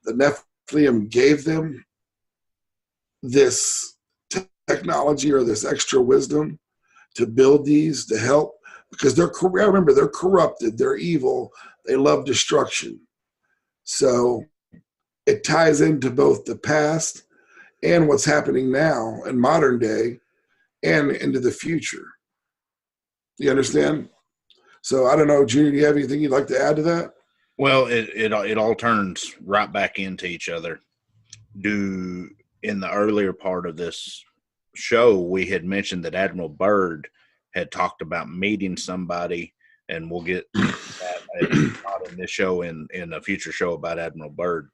the Nephilim gave them this technology or this extra wisdom to build these to help, because remember, they're corrupted, they're evil, they love destruction. So it ties into both the past and what's happening now in modern day and into the future. You understand? So I don't know, Junior, do you have anything you'd like to add to that? Well, it all turns right back into each other. In the earlier part of this show, we had mentioned that Admiral Byrd had talked about meeting somebody, and we'll get that not in this show, in a future show about Admiral Byrd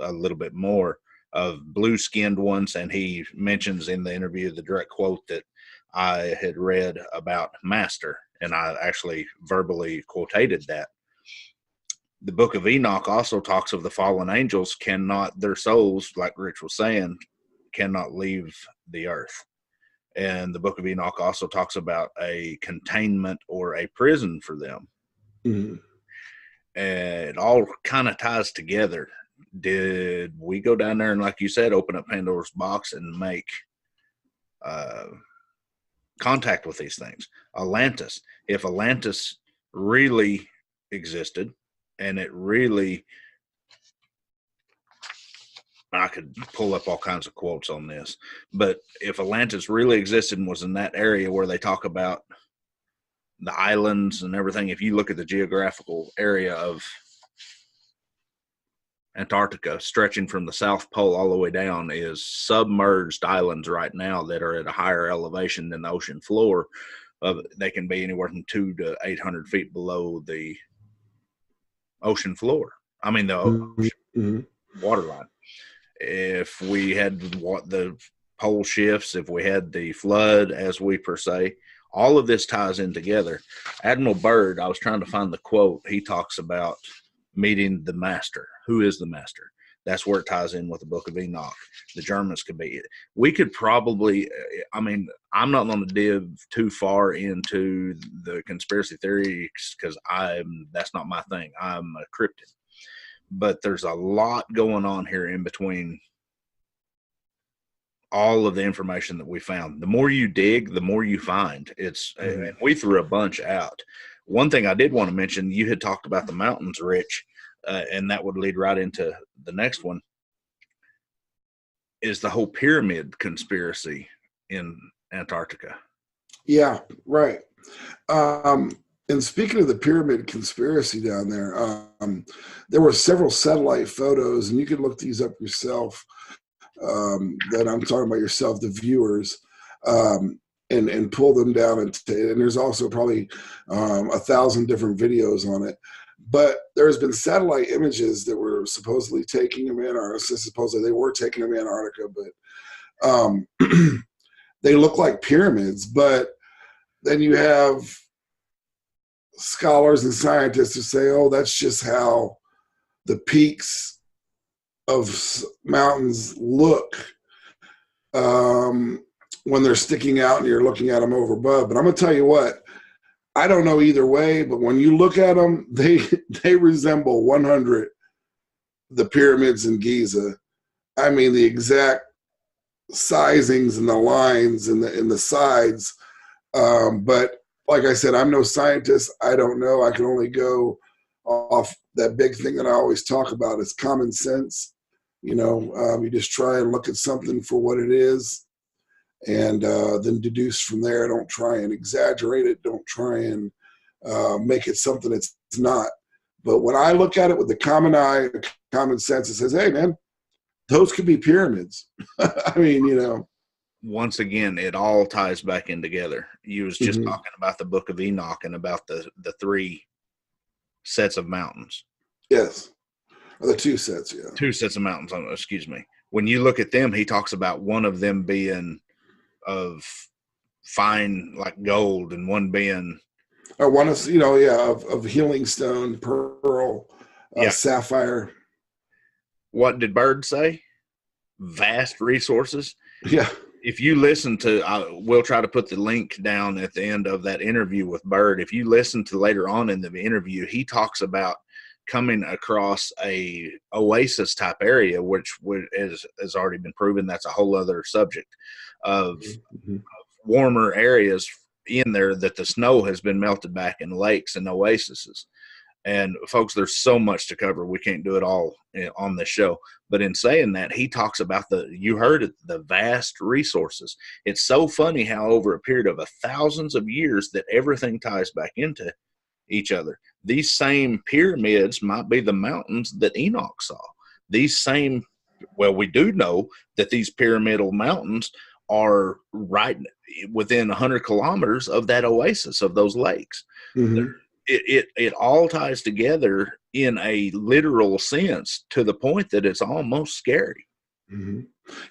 a little bit more, of blue-skinned ones. And he mentions in the interview the direct quote that I had read about Master, and I actually verbally quoted that. The book of Enoch also talks of the fallen angels their souls, like Rich was saying, cannot leave the earth. And the book of Enoch also talks about a containment or a prison for them. Mm-hmm. And it all kind of ties together. Did we go down there and, like you said, open up Pandora's box and make contact with these things? Atlantis. If Atlantis really existed, and it really, I could pull up all kinds of quotes on this, but if Atlantis really existed and was in that area where they talk about the islands and everything, if you look at the geographical area of Antarctica, stretching from the South Pole all the way down, is submerged islands right now that are at a higher elevation than the ocean floor. They can be anywhere from 200 to 800 feet below the ocean floor. I mean, the ocean waterline. If we had the pole shifts, if we had the flood, as we per se, all of this ties in together. Admiral Byrd, I was trying to find the quote. He talks about meeting the master. Who is the master? That's where it ties in with the book of Enoch. The Germans could be. We could probably, I mean, I'm not going to dive too far into the conspiracy theories because that's not my thing. I'm a cryptid. but there's a lot going on here in between all of the information that we found. The more you dig, the more you find. And we threw a bunch out. One thing I did want to mention, you had talked about the mountains, Rich, and that would lead right into the next one, is the whole pyramid conspiracy in Antarctica. Yeah, right. And speaking of the pyramid conspiracy down there were several satellite photos, and you can look these up yourself, that I'm talking about yourself, the viewers, and pull them down. And there's also probably 1,000 different videos on it. But there's been satellite images that were supposedly taking them in, or supposedly they were taking them in Antarctica, but they look like pyramids. But then you have scholars and scientists who say, oh, that's just how the peaks of mountains look when they're sticking out and you're looking at them over above. But I'm going to tell you what, I don't know either way, but when you look at them, they resemble 100 the pyramids in Giza. I mean, the exact sizings and the lines and the sides. But like I said, I'm no scientist. I don't know. I can only go off that big thing that I always talk about is common sense. You just try and look at something for what it is, and then deduce from there. Don't try and exaggerate it. Don't try and make it something it's not. But when I look at it with the common eye, common sense, it says, hey, man, those could be pyramids. I mean, Once again, it all ties back in together. You was just talking about the Book of Enoch and about the 3 sets of mountains. Yes. Or the 2 sets, yeah. 2 sets of mountains, excuse me. When you look at them, he talks about one of them being of fine, like gold, and one being... Or one is, of healing stone, pearl, sapphire. What did Bird say? Vast resources. Yeah. If you listen to, we'll try to put the link down at the end of that interview with Bird. If you listen to later on in the interview, he talks about coming across a oasis type area, which has already been proven. That's a whole other subject of warmer areas in there that the snow has been melted back in lakes and oases. And folks, there's so much to cover. We can't do it all on this show. But in saying that, he talks about you heard it, the vast resources. It's so funny how over a period of thousands of years that everything ties back into each other. These same pyramids might be the mountains that Enoch saw. We do know that these pyramidal mountains are right within 100 kilometers of that oasis, of those lakes. It all ties together in a literal sense to the point that it's almost scary.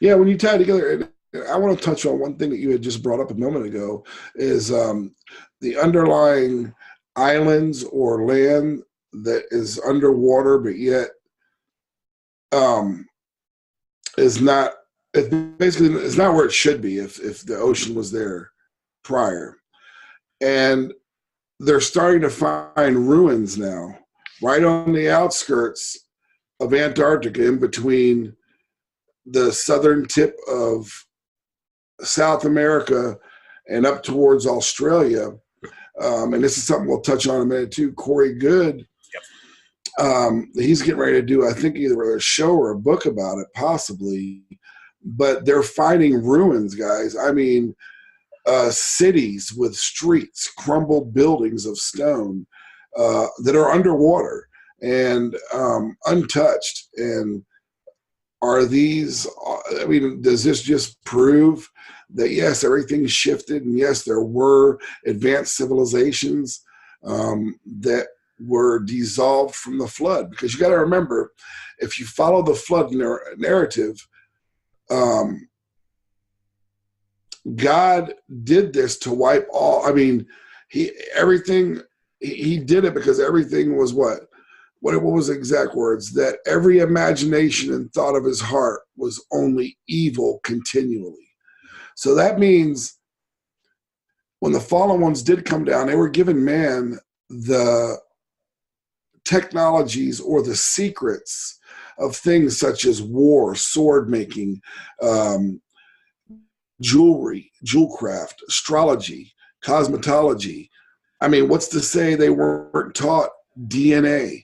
Yeah, when you tie it together, I want to touch on one thing that you had just brought up a moment ago, is the underlying islands or land that is underwater, but yet is not. It's not where it should be if the ocean was there prior, and they're starting to find ruins now, right on the outskirts of Antarctica, in between the southern tip of South America and up towards Australia. And this is something we'll touch on in a minute too. Corey Good, he's getting ready to do, I think, either a show or a book about it, possibly. But they're finding ruins, guys. I mean, cities with streets, crumbled buildings of stone that are underwater and untouched. And are these, does this just prove that, yes, everything shifted, and yes, there were advanced civilizations that were dissolved from the flood? Because you got to remember, if you follow the flood narrative, God did this to wipe all. He did it because everything was what was the exact words? That every imagination and thought of his heart was only evil continually. So that means when the fallen ones did come down, they were giving man the technologies or the secrets of things such as war, sword making, jewelry, jewel craft, astrology, cosmetology. I mean, what's to say they weren't taught DNA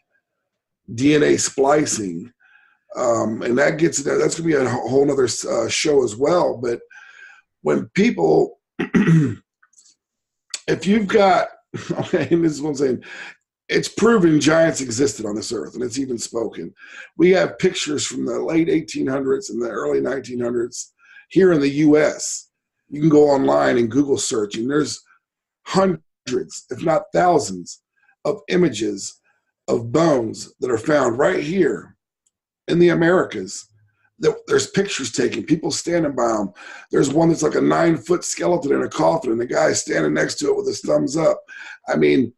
splicing? And that gets, that's going to be a whole nother show as well. But when people, if you've got, okay, and this is what I'm saying, it's proven giants existed on this earth, and it's even spoken. We have pictures from the late 1800s and the early 1900s here in the U.S. You can go online and Google search, and there's hundreds, if not thousands, of images of bones that are found right here in the Americas. There's pictures taken, people standing by them. There's one that's like a 9-foot skeleton in a coffin, and the guy's standing next to it with his thumbs up. I mean,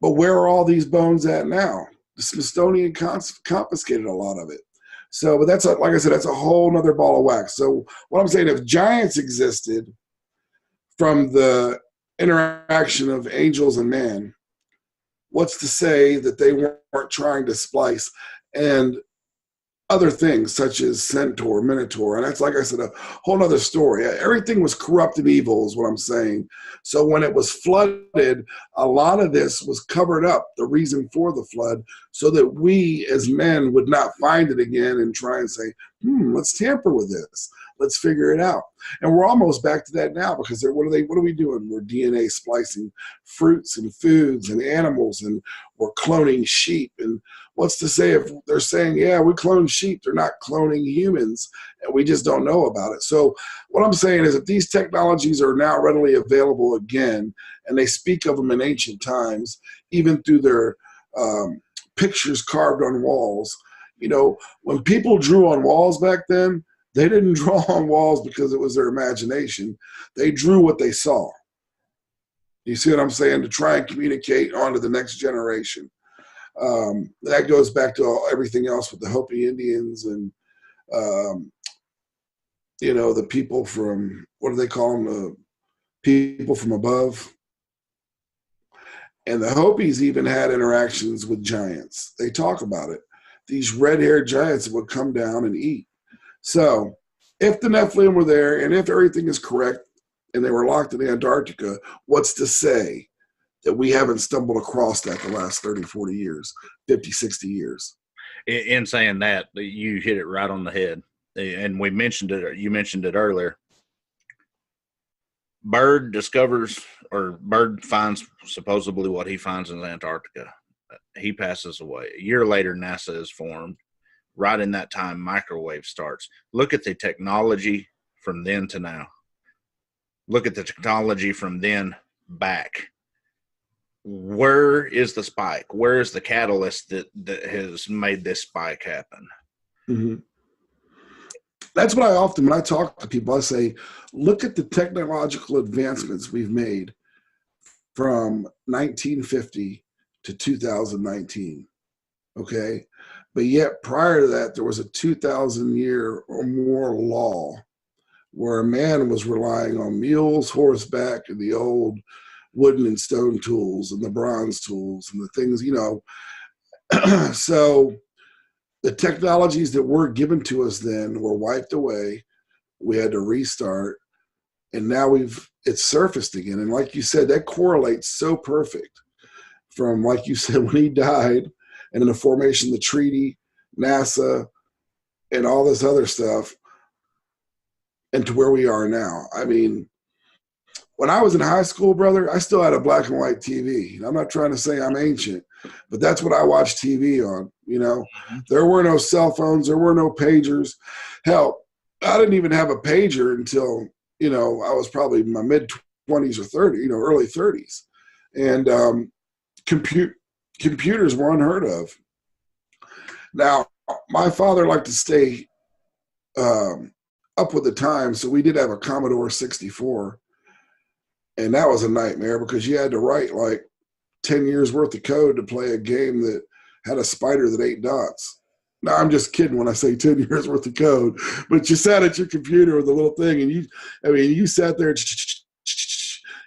but where are all these bones at now? The Smithsonian confiscated a lot of it. So, but that's, like I said, that's a whole nother ball of wax. So what I'm saying, if giants existed from the interaction of angels and man, what's to say that they weren't trying to splice and other things such as centaur, minotaur, and that's, like I said, a whole other story. Everything was corrupt and evil is what I'm saying. So when it was flooded, a lot of this was covered up, the reason for the flood, so that we as men would not find it again and try and say, let's tamper with this. Let's figure it out. And we're almost back to that now, because what are we doing? We're DNA splicing fruits and foods and animals, and we're cloning sheep. And what's to say if they're saying, yeah, we clone sheep, they're not cloning humans, and we just don't know about it. So what I'm saying is, if these technologies are now readily available again, and they speak of them in ancient times, even through their pictures carved on walls, you know, when people drew on walls back then, they didn't draw on walls because it was their imagination. They drew what they saw. You see what I'm saying? To try and communicate on to the next generation. That goes back to everything else with the Hopi Indians and, you know, the people from, what do they call them? The people from above. And the Hopis even had interactions with giants. They talk about it. These red-haired giants that would come down and eat. So if the Nephilim were there, and if everything is correct, and they were locked in Antarctica, what's to say that we haven't stumbled across that the last 30, 40 years, 50, 60 years? In saying that, you hit it right on the head. And we mentioned it, you mentioned it earlier. Bird finds supposedly what he finds in Antarctica. He passes away. A year later, NASA is formed. Right in that time, microwave starts. Look at the technology from then to now. Look at the technology from then back. Where is the spike? Where is the catalyst that has made this spike happen? Mm-hmm. That's what I often, when I talk to people, I say, look at the technological advancements we've made from 1950 to 2019. Okay? But yet prior to that, there was a 2,000-year or more law where a man was relying on mules, horseback, and the old wooden and stone tools and the bronze tools and the things, you know. So the technologies that were given to us then were wiped away. We had to restart. And now it's surfaced again. And like you said, that correlates so perfect from, like you said, when he died, and in the formation of the treaty, NASA, and all this other stuff, and to where we are now. I mean, when I was in high school, brother, I still had a black and white TV. I'm not trying to say I'm ancient, but that's what I watched TV on, you know. There were no cell phones. There were no pagers. Hell, I didn't even have a pager until, you know, I was probably in my mid-20s or 30, you know, early 30s. And computers were unheard of. Now, my father liked to stay up with the times, so we did have a Commodore 64. And that was a nightmare because you had to write like 10 years worth of code to play a game that had a spider that ate dots. Now, I'm just kidding when I say 10 years worth of code, but you sat at your computer with a little thing and you sat there,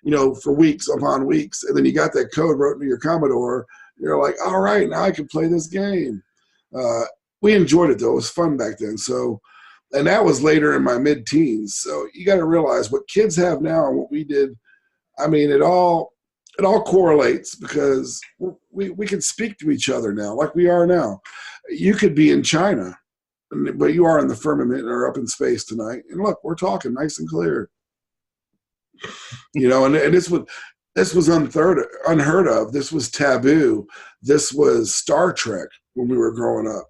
you know, for weeks upon weeks. And then you got that code wrote into your Commodore, You're like, all right, now I can play this game. We enjoyed it, though. It was fun back then. So, and that was later in my mid-teens. So you got to realize what kids have now and what we did. I mean, it all correlates because we can speak to each other now like we are now. You could be in China, but you are in the firmament or up in space tonight. And look, we're talking nice and clear. You know, and this was unheard of. This was taboo. This was Star Trek when we were growing up.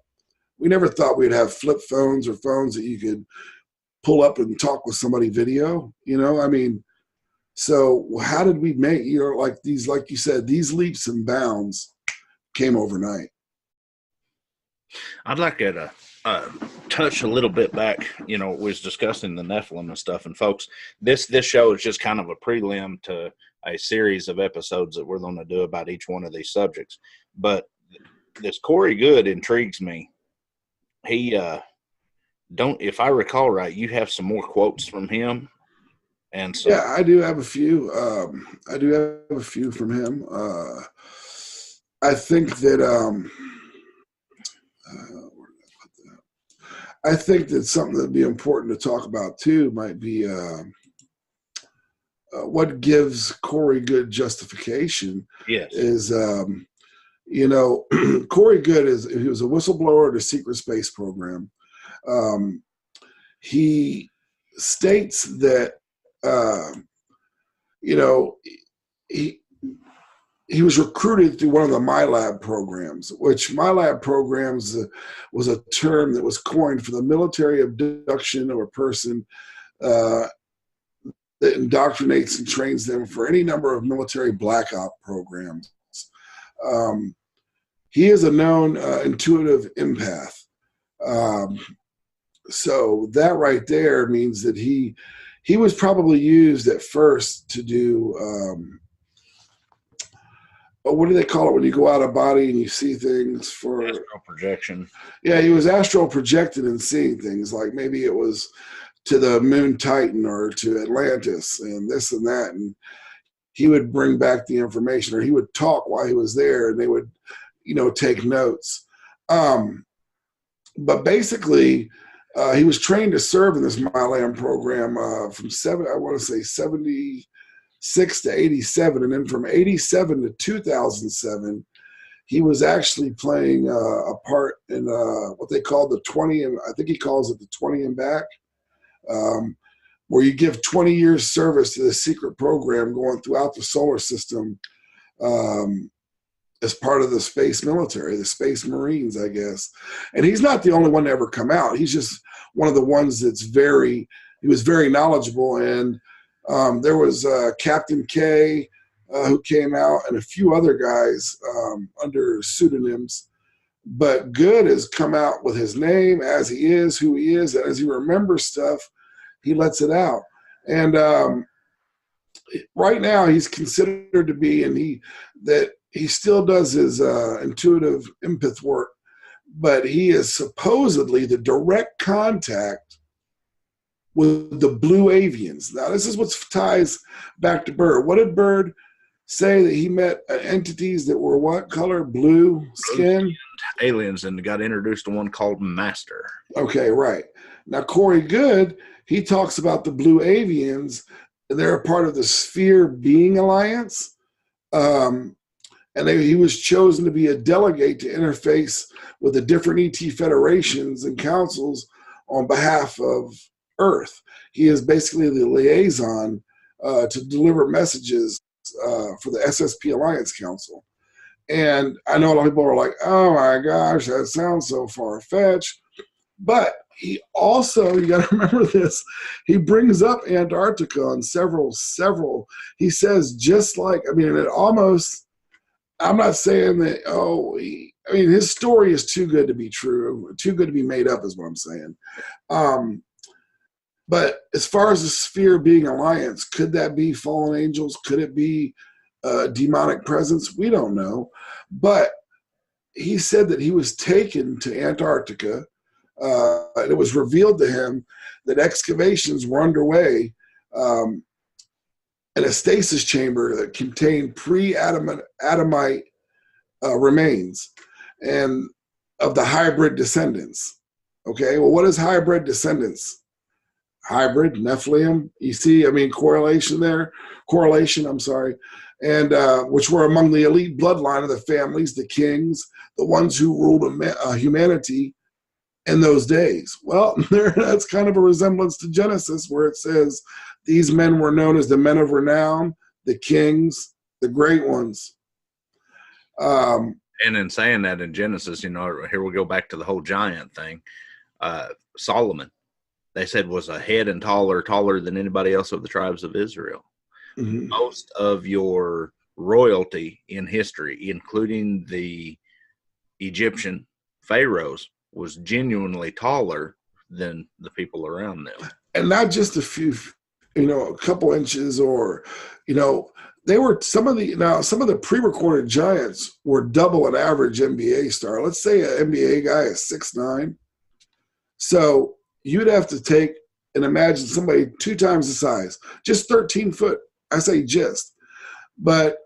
We never thought we'd have flip phones or phones that you could pull up and talk with somebody video. You know, I mean, so how did we make, you know, like these, like you said, these leaps and bounds came overnight. I'd like to touch a little bit back. You know, was discussing the Nephilim and stuff. And folks, this show is just kind of a prelim to a series of episodes that we're going to do about each one of these subjects. But this Corey Good intrigues me. He if I recall right, you have some more quotes from him. And so, yeah, I do have a few. From him. I think that where did I put that? I think that something that'd be important to talk about too might be what gives Corey Good justification. yes, Is you know, Corey Good he was a whistleblower at a secret space program. He states that you know, he was recruited through one of the MyLab programs, which MyLab programs was a term that was coined for the military abduction of a person that indoctrinates and trains them for any number of military black op programs. He is a known intuitive empath. So that right there means that he was probably used at first to do, what do they call it when you go out of body and you see things for astral projection? Yeah, he was astral projected and seeing things, like maybe it was to the moon Titan or to Atlantis and this and that. And he would bring back the information, or he would talk while he was there and they would, you know, take notes. But basically, he was trained to serve in this MyLab program from 76 to 87. And then from 87 to 2007, he was actually playing a part in what they call the 20, and I think he calls it the 20 and back, where you give 20 years service to the secret program going throughout the solar system as part of the space military, the space Marines, I guess. And he's not the only one to ever come out. He's just one of the ones he was very knowledgeable. And there was Captain K who came out, and a few other guys under pseudonyms. But Good has come out with his name as he is, who he is, and as he remembers stuff, he lets it out. And right now he's considered to be, and he still does his intuitive empath work, but he is supposedly the direct contact with the blue avians. Now, this is what ties back to Bird. What did Bird say? That he met entities that were what color? Blue skin? Aliens, and got introduced to one called Master. Okay, right. Now, Corey Good, he talks about the blue avians, and they're a part of the Sphere Being Alliance. And he was chosen to be a delegate to interface with the different ET federations and councils on behalf of Earth. He is basically the liaison to deliver messages for the SSP Alliance Council. And I know a lot of people are like, oh my gosh, that sounds so far-fetched. But he also, you got to remember this, he brings up Antarctica on several, he says just like, I mean, it almost, I'm not saying that, I mean, his story is too good to be true, too good to be made up is what I'm saying. But as far as the Sphere Being Alliance, could that be fallen angels? Could it be demonic presence? We don't know. But he said that he was taken to Antarctica, and it was revealed to him that excavations were underway in a stasis chamber that contained pre-Adamite remains and of the hybrid descendants. Okay, well, what is hybrid descendants? Hybrid, Nephilim, you see, I mean, correlation, I'm sorry, and which were among the elite bloodline of the families, the kings, the ones who ruled humanity in those days. Well, that's kind of a resemblance to Genesis, where it says these men were known as the men of renown, the kings, the great ones. And in saying that in Genesis, here we go back to the whole giant thing. Solomon, they said, was a head and taller than anybody else of the tribes of Israel. Mm-hmm. Most of your royalty in history, including the Egyptian pharaohs, was genuinely taller than the people around them. And not just a few, a couple inches, or, they were some of the pre-recorded giants were double an average NBA star. Let's say an NBA guy is 6'9". So you'd have to take and imagine somebody 2 times the size, just 13 foot. I say just, but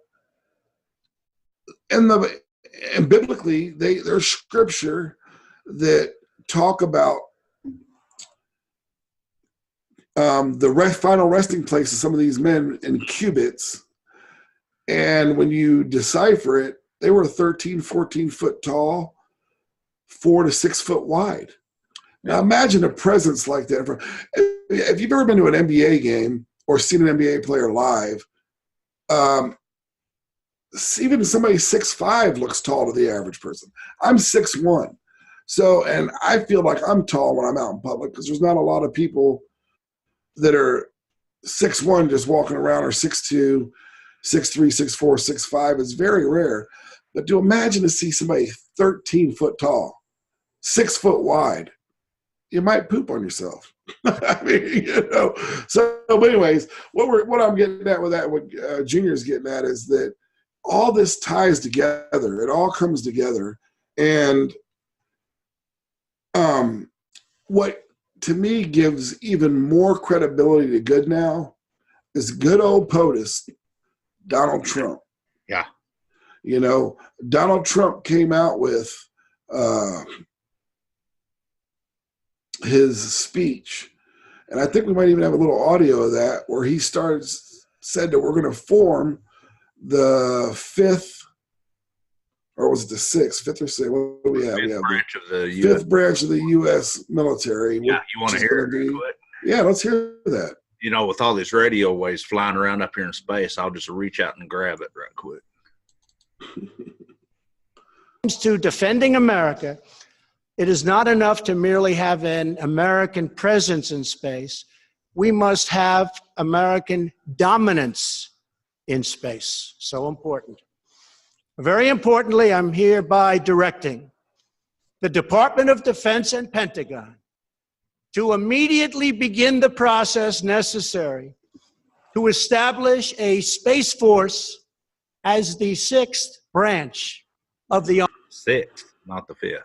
and biblically, there's scripture that talk about the final resting place of some of these men in cubits. And when you decipher it, they were 13, 14 foot tall, 4 to 6 foot wide. Now imagine a presence like that. If you've ever been to an NBA game or seen an NBA player live, even somebody 6'5" looks tall to the average person. I'm 6'1". So, and I feel like I'm tall when I'm out in public because there's not a lot of people that are 6'1" just walking around, or 6'2", 6'3", 6'4", 6'5". It's very rare. But to imagine to see somebody 13 foot tall, 6 foot wide, you might poop on yourself. I mean, So, but anyways, what I'm getting at with that, what Junior's getting at, is that all this ties together. It all comes together. And what to me gives even more credibility to good now is good old POTUS, Donald Trump. Yeah. Donald Trump came out with his speech, and I think we might even have a little audio of that, where he said that we're going to form the 5th, or was it the 6th, 5th or 6th? What do we have? We have the 5th branch of the U.S. military. Yeah, you want to hear it real quick? Yeah, let's hear that. With all these radio waves flying around up here in space, I'll just reach out and grab it right quick. To defending America, it is not enough to merely have an American presence in space. We must have American dominance in space. So important. Very importantly, I'm hereby directing the Department of Defense and Pentagon to immediately begin the process necessary to establish a Space Force as the 6th branch of the Army. 6th, not the 5th.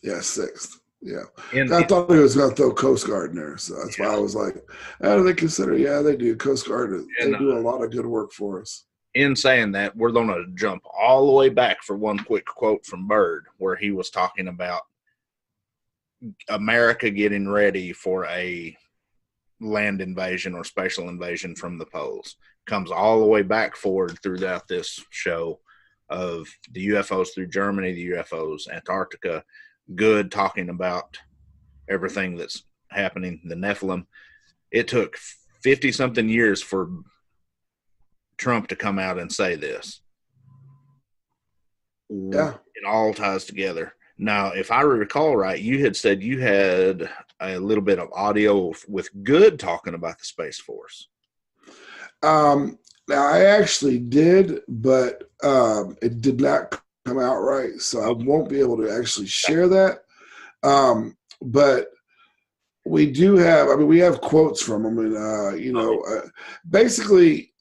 Yeah, 6th. Yeah. I thought he was going to throw Coast Guard in there. So that's why I was like, how do they consider? Yeah, they do. Coast Guard, they do a lot of good work for us. In saying that, we're going to jump all the way back for one quick quote from Byrd, where he was talking about America getting ready for a land invasion or special invasion from the poles. Comes all the way back forward throughout this show of the UFOs through Germany, the UFOs, Antarctica, Good talking about everything that's happening, the Nephilim. It took 50-something years for Trump to come out and say this. Yeah. It all ties together. Now, if I recall right, you had said you had a little bit of audio with Good talking about the Space Force. Now, I actually did, but it did not come out right, so I won't be able to actually share that. But we do have, we have quotes from him, and, basically,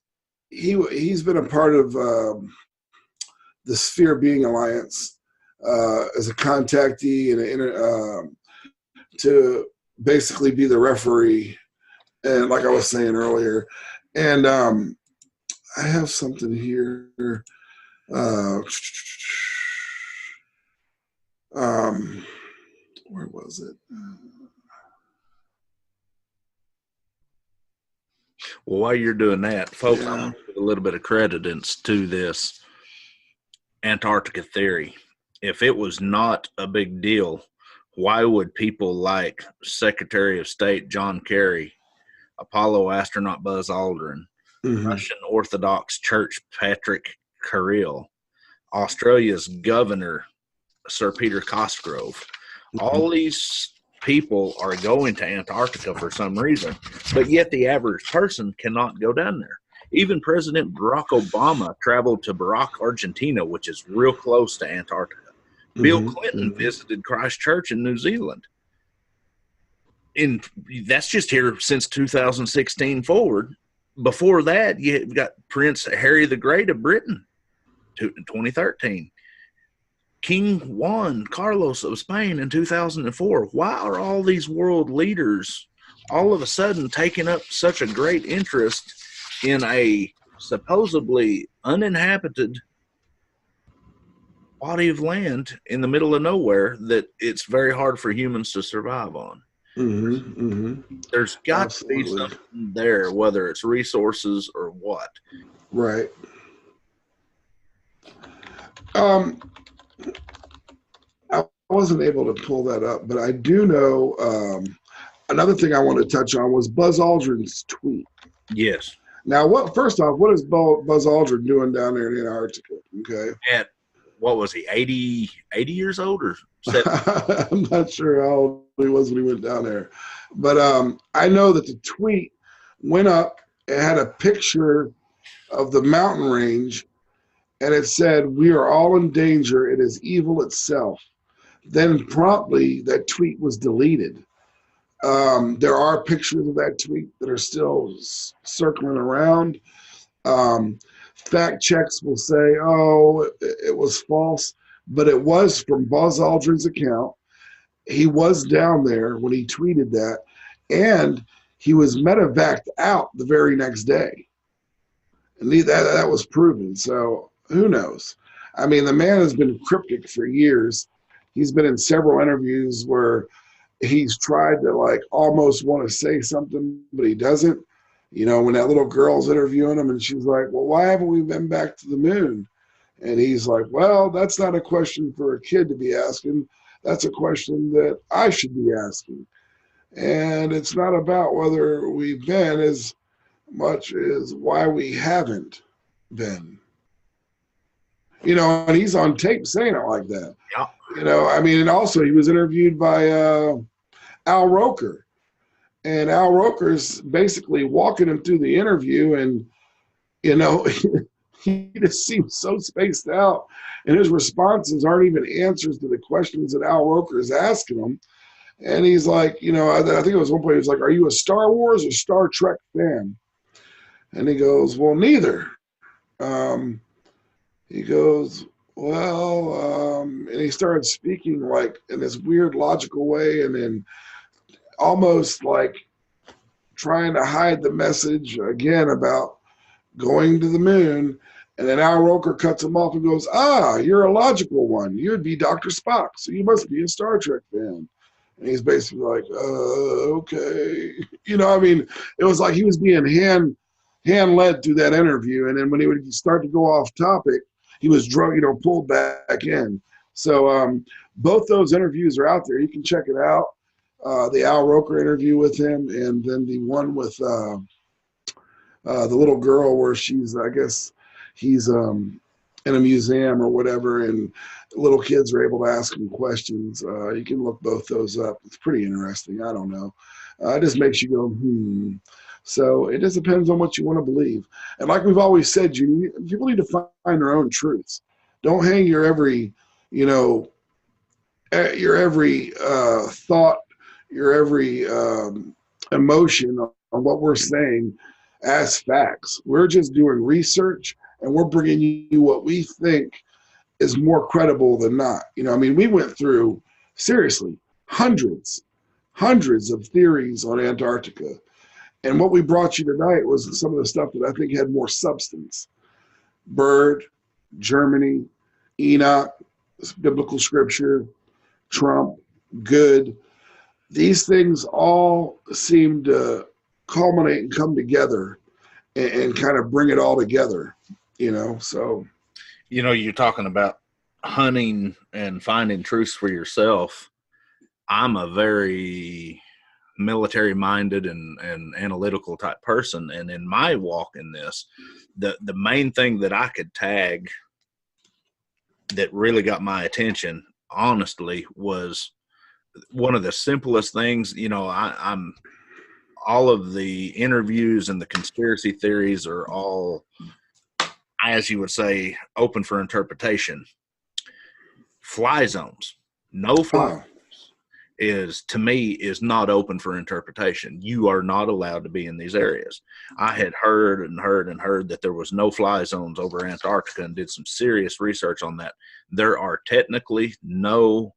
he's been a part of the Sphere Being Alliance as a contactee and to basically be the referee, and like I was saying earlier, and I have something here. Where was it? Well, while you're doing that, folks, I Yeah. want to give a little bit of credence to this Antarctica theory. If it was not a big deal, why would people like Secretary of State John Kerry, Apollo astronaut Buzz Aldrin, Mm-hmm. Russian Orthodox Church Patrick Kirill, Australia's governor Sir Peter Cosgrove, all these people are going to Antarctica for some reason, but yet the average person cannot go down there. Even President Barack Obama traveled to Barack, Argentina, which is real close to Antarctica. Bill Clinton visited Christchurch in New Zealand. And that's just here since 2016 forward. Before that, you've got Prince Harry the Great of Britain in 2013. King Juan Carlos of Spain in 2004. Why are all these world leaders all of a sudden taking up such a great interest in a supposedly uninhabited body of land in the middle of nowhere that it's very hard for humans to survive on? There's got to be something there, whether it's resources or what. Right. I wasn't able to pull that up, but I do know another thing I want to touch on was Buzz Aldrin's tweet. Yes. Now, first off, what is Buzz Aldrin doing down there in Antarctica? Okay. At, what was he, 80 years old or 70? I'm not sure how old he was when he went down there. But I know that the tweet went up. It had a picture of the mountain range, and it said, "We are all in danger. It is evil itself." Then promptly, that tweet was deleted. There are pictures of that tweet that are still circling around. Fact checks will say, oh, it was false, but it was from Buzz Aldrin's account. He was down there when he tweeted that, and he was medevaced out the very next day. And that was proven. So who knows? I mean, the man has been cryptic for years. He's been in several interviews where he's tried to like almost want to say something, but he doesn't. You know, when that little girl's interviewing him and she's like, well, why haven't we been back to the moon? And he's like, well, that's not a question for a kid to be asking. That's a question that I should be asking. And it's not about whether we've been as much as why we haven't been. You know, and he's on tape saying it like that. Yeah. You know, I mean, and also he was interviewed by Al Roker. And Al Roker's basically walking him through the interview, and, you know, he just seems so spaced out. And his responses aren't even answers to the questions that Al Roker is asking him. And he's like, you know, I think it was one point he was like, are you a Star Wars or Star Trek fan? And he goes, well, neither. He goes, well, and he started speaking like in this weird logical way, and then almost like trying to hide the message again about going to the moon. And then Al Roker cuts him off and goes, you're a logical one. You'd be Dr. Spock, so you must be a Star Trek fan. And he's basically like, okay. You know, I mean, it was like he was being hand-led through that interview. And then when he would start to go off topic, he was pulled back in. So both those interviews are out there. You can check it out. The Al Roker interview with him, and then the one with the little girl where she's, I guess he's in a museum or whatever, and little kids are able to ask him questions. You can look both those up. It's pretty interesting. I don't know. It just makes you go, So it just depends on what you want to believe. And like we've always said, people need to find their own truths. Don't hang your every, thought, your every emotion on what we're saying as facts. We're just doing research, and we're bringing you what we think is more credible than not. You know, I mean, we went through, seriously, hundreds of theories on Antarctica. And what we brought you tonight was some of the stuff that I think had more substance. Byrd, Germany, Enoch, biblical scripture, Trump, good. These things all seem to culminate and come together and kind of bring it all together, so. You're talking about hunting and finding truths for yourself. I'm a very military minded and analytical type person. And in my walk in this, the main thing that I could tag that really got my attention, honestly, was one of the simplest things. I'm all of the interviews and the conspiracy theories are all, as you would say, open for interpretation. Fly zones, no fly zones to me is not open for interpretation. You are not allowed to be in these areas. I had heard that there was no fly zones over Antarctica and did some serious research on that. There are technically no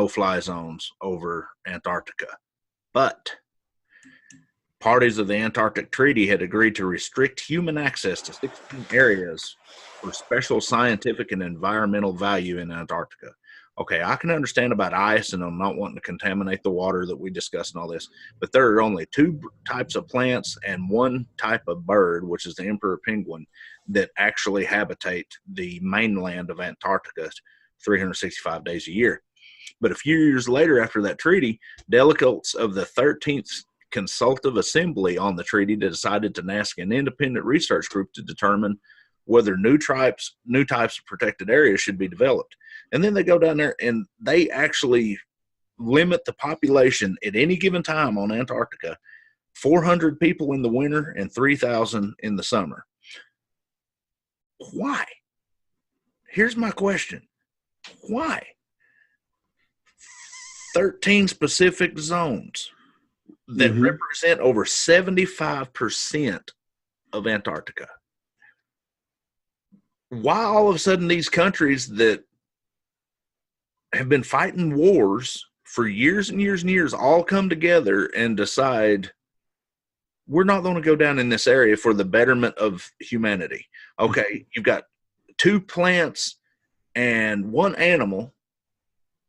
fly zones over Antarctica, but parties of the Antarctic Treaty had agreed to restrict human access to 16 areas for special scientific and environmental value in Antarctica. Okay, I can understand about ice and them not wanting to contaminate the water that we discussed and all this, but there are only 2 types of plants and 1 type of bird, which is the emperor penguin, that actually habitate the mainland of Antarctica 365 days a year. But a few years later, after that treaty, delegates of the 13th Consultative Assembly on the treaty decided to ask an independent research group to determine whether new types of protected areas should be developed. And then they go down there and they actually limit the population at any given time on Antarctica, 400 people in the winter and 3,000 in the summer. Why? Here's my question. Why? 13 specific zones that represent over 75% of Antarctica. Why all of a sudden these countries that have been fighting wars for years and years and years all come together and decide we're not going to go down in this area for the betterment of humanity? Okay, you've got 2 plants and 1 animal,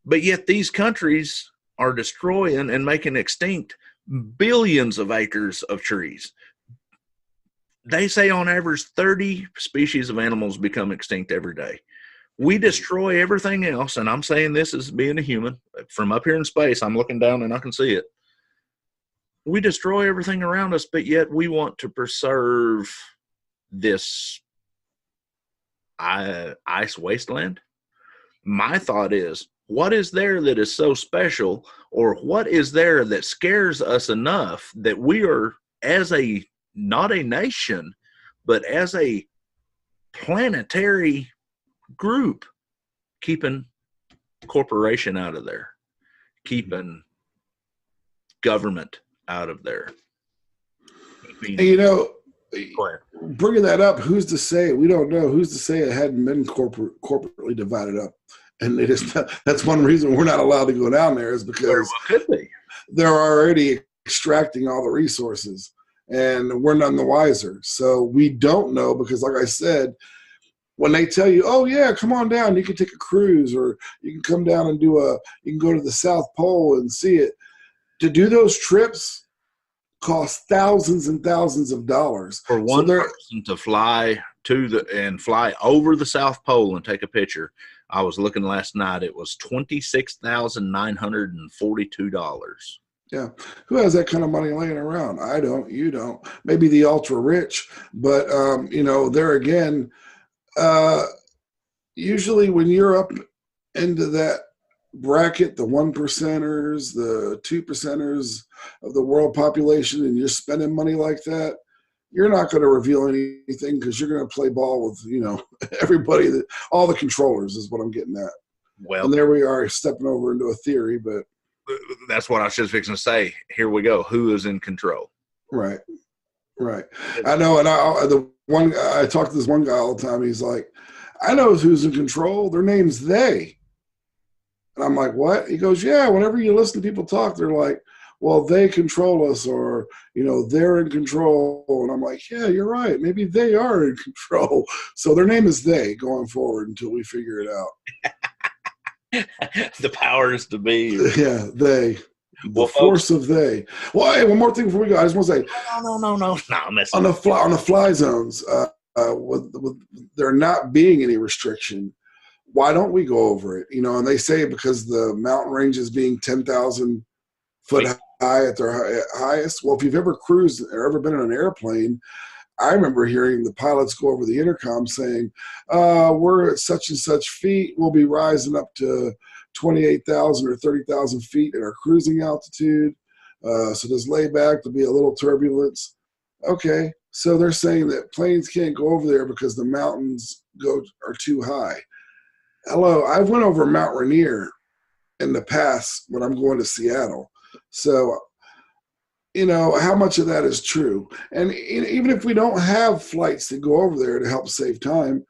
but yet these countries are destroying and making extinct billions of acres of trees. They say on average 30 species of animals become extinct every day. We destroy everything else, and I'm saying this as being a human. From up here in space, I'm looking down and I can see it. We destroy everything around us, but yet we want to preserve this ice wasteland. My thought is, what is there that is so special, or what is there that scares us enough that we are, as a, not a nation, but as a planetary group, keeping corporation out of there, keeping government out of there? Bringing that up, who's to say? We don't know. Who's to say it hadn't been corporately divided up? And it is that's one reason we're not allowed to go down there, is because they're already extracting all the resources, and we're none the wiser. So we don't know, because like I said, when they tell you, oh yeah, come on down, you can take a cruise, or you can come down and you can go to the South Pole and see it. To do those trips cost thousands and thousands of dollars for one person to fly fly over the South Pole and take a picture. I was looking last night; it was $26,942. Yeah, who has that kind of money laying around? I don't. You don't. Maybe the ultra rich, but there again, usually when you're up into that bracket, the 1%ers, the 2%ers of the world population, and you're spending money like that, you're not going to reveal anything, because you're going to play ball with everybody, all the controllers is what I'm getting at. Well, and there we are stepping over into a theory, but that's what I was just fixing to say. Here we go. Who is in control? Right. I know, and I talk to this one guy all the time. He's like, I know who's in control. Their name's they. And I'm like, what? He goes, yeah, whenever you listen to people talk, they're like, well, they control us, or, they're in control. And I'm like, yeah, you're right. Maybe they are in control. So their name is they going forward until we figure it out. The powers to be. Yeah, they. The Well, force folks, of they. Well, hey, one more thing before we go. I just want to say, no, on the fly zones, with there not being any restriction, why don't we go over it? And they say because the mountain ranges being 10,000 foot high at their highest. Well, if you've ever cruised or ever been in an airplane, I remember hearing the pilots go over the intercom saying, we're at such and such feet. We'll be rising up to 28,000 or 30,000 feet at our cruising altitude. So just lay back. There'll be a little turbulence. Okay. So they're saying that planes can't go over there because the mountains are too high. Hello. I've went over Mount Rainier in the past when I'm going to Seattle. So, how much of that is true? And even if we don't have flights that go over there to help save time,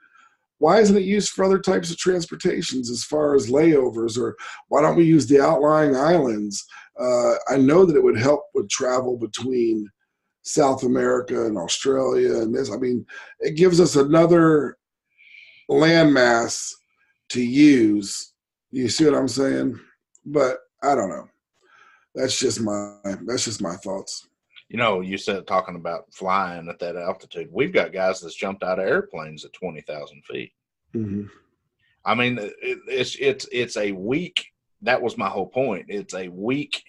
why isn't it used for other types of transportations as far as layovers? Or why don't we use the outlying islands? I know that it would help with travel between South America and Australia and this. I mean, it gives us another landmass to use. You see what I'm saying? But I don't know. That's just my thoughts. You said talking about flying at that altitude. We've got guys that's jumped out of airplanes at 20,000 feet. Mm-hmm. I mean, it's a weak. That was my whole point. It's a weak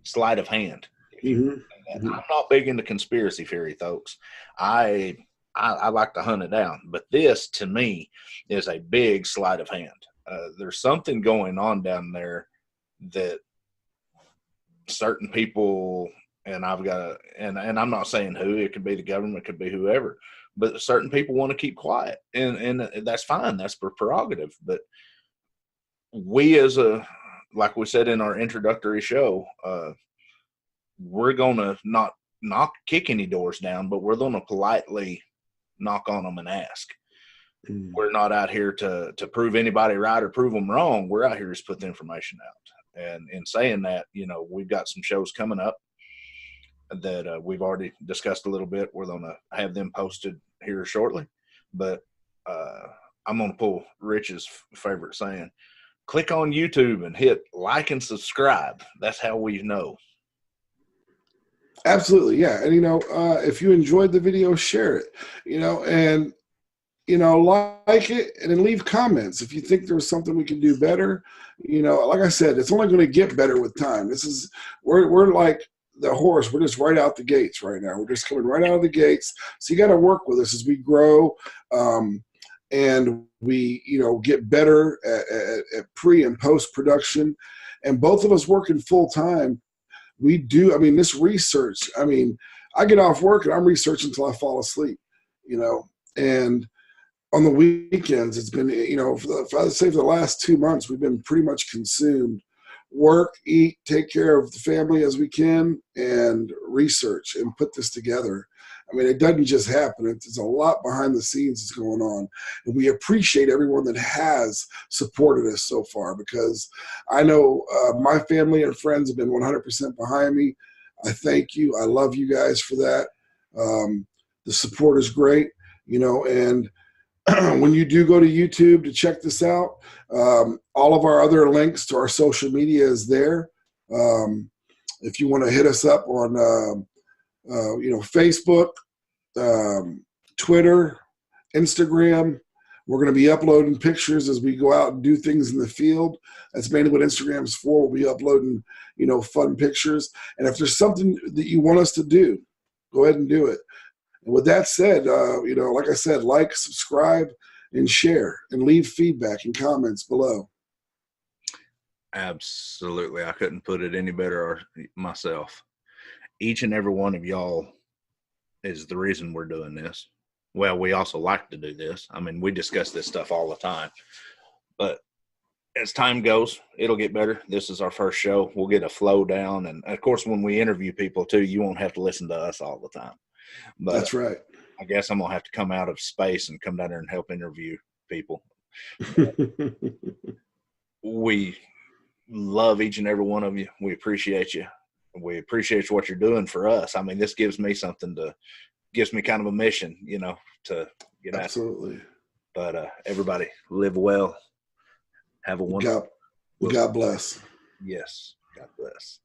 sleight of hand. Mm-hmm. I'm not big into conspiracy theory, folks. I like to hunt it down, but this to me is a big sleight of hand. There's something going on down there that certain people, and I'm not saying who, it could be the government, it could be whoever, but certain people want to keep quiet, and that's fine. That's their prerogative. But we like we said in our introductory show, we're going to not kick any doors down, but we're going to politely knock on them and ask. We're not out here to prove anybody right or prove them wrong. We're out here to put the information out. And in saying that, we've got some shows coming up that we've already discussed a little bit. We're going to have them posted here shortly. But I'm going to pull Rich's favorite saying, click on YouTube and hit like and subscribe. That's how we know. Absolutely, yeah. And, if you enjoyed the video, share it, and like it and then leave comments if you think there's something we can do better. Like I said, it's only going to get better with time. We're like the horse. We're just right out the gates right now. We're just coming right out of the gates. So you got to work with us as we grow, and we get better at pre and post production. And both of us working full time. We do. I mean, this research. I mean, I get off work and I'm researching until I fall asleep. And on the weekends, it's been, for the last 2 months, we've been pretty much consumed. Work, eat, take care of the family as we can, and research and put this together. I mean, it doesn't just happen. There's a lot behind the scenes that's going on. And we appreciate everyone that has supported us so far, because I know my family and friends have been 100% behind me. I thank you. I love you guys for that. The support is great, and when you do go to YouTube to check this out, all of our other links to our social media is there. If you want to hit us up on, Facebook, Twitter, Instagram, we're going to be uploading pictures as we go out and do things in the field. That's mainly what Instagram's for. We'll be uploading, fun pictures. And if there's something that you want us to do, go ahead and do it. And with that said, like I said, like, subscribe, and share, and leave feedback and comments below. Absolutely. I couldn't put it any better myself. Each and every one of y'all is the reason we're doing this. Well, we also like to do this. I mean, we discuss this stuff all the time. But as time goes, it'll get better. This is our first show. We'll get a flow down. And, of course, when we interview people, too, you won't have to listen to us all the time. But that's right. I guess I'm going to have to come out of space and come down there and help interview people. We love each and every one of you. We appreciate you. We appreciate what you're doing for us. I mean, this gives me kind of a mission, to get out. Absolutely. But everybody live well. Have a wonderful. God bless. Yes. God bless.